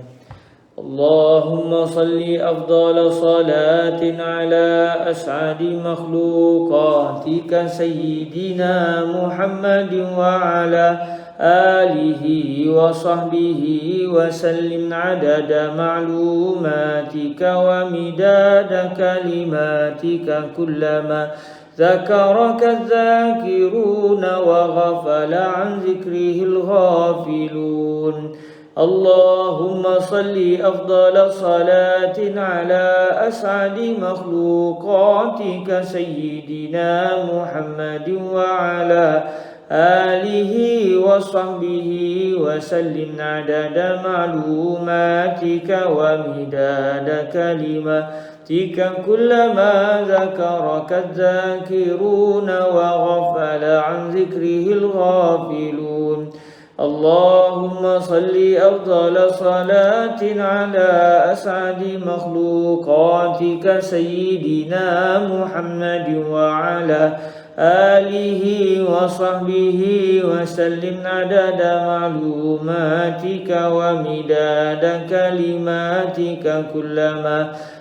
A: Allahumma salli afdala salatin ala as'adi makhluqatika Sayyidina Muhammadin wa ala alihi wa sahbihi wa sallim adada ma'lumatika wa midada kalimatika kullama ذكرك الذاكرون وغفل عن ذكره الغافلون. اللهم صل أفضل صلاة على أسعد مخلوقاتك سيدنا محمد وعلى آله وصحبه وسلم عدد معلوماتك ومداد كلماتك كلما ذكرك الذاكرون وغفل عن ذكره الغافلون. اللهم صل أفضل صلاة على أسعد مخلوقاتك سيدنا محمد وعلى آله وصحبه وسلم عدد معلوماتك ومداد كلماتك كلما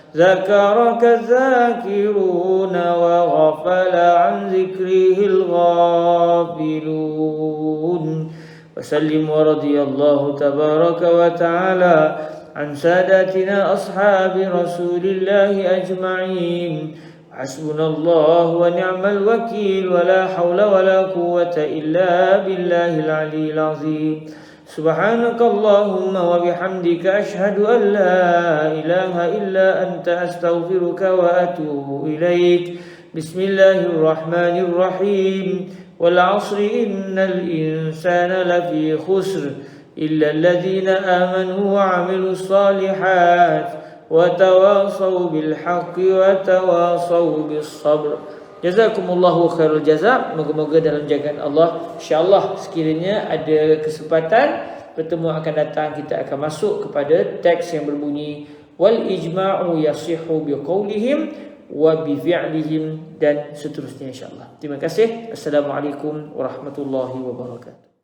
A: ذكرك الذاكرون وغفل عن ذكره الغافلون. وسلم ورضي الله تبارك وتعالى عن ساداتنا أصحاب رسول الله أجمعين. حسبنا الله ونعم الوكيل، ولا حول ولا قوة إلا بالله العلي العظيم. سبحانك اللهم وبحمدك أشهد أن لا إله إلا أنت أستغفرك وأتوب إليك. بسم الله الرحمن الرحيم. والعصر إن الإنسان لفي خسر إلا الذين آمنوا وعملوا الصالحات وتواصوا بالحق وتواصوا بالصبر. Jazakumullahu khairul jazak. Moga-moga dalam jagaan Allah, insya-Allah sekiranya ada kesempatan pertemuan akan datang, kita akan masuk kepada teks yang berbunyi wal ijma'u yasihhu biqaulihim wa bi fi'lihim, dan seterusnya insya-Allah. Terima kasih. Assalamualaikum warahmatullahi wabarakatuh.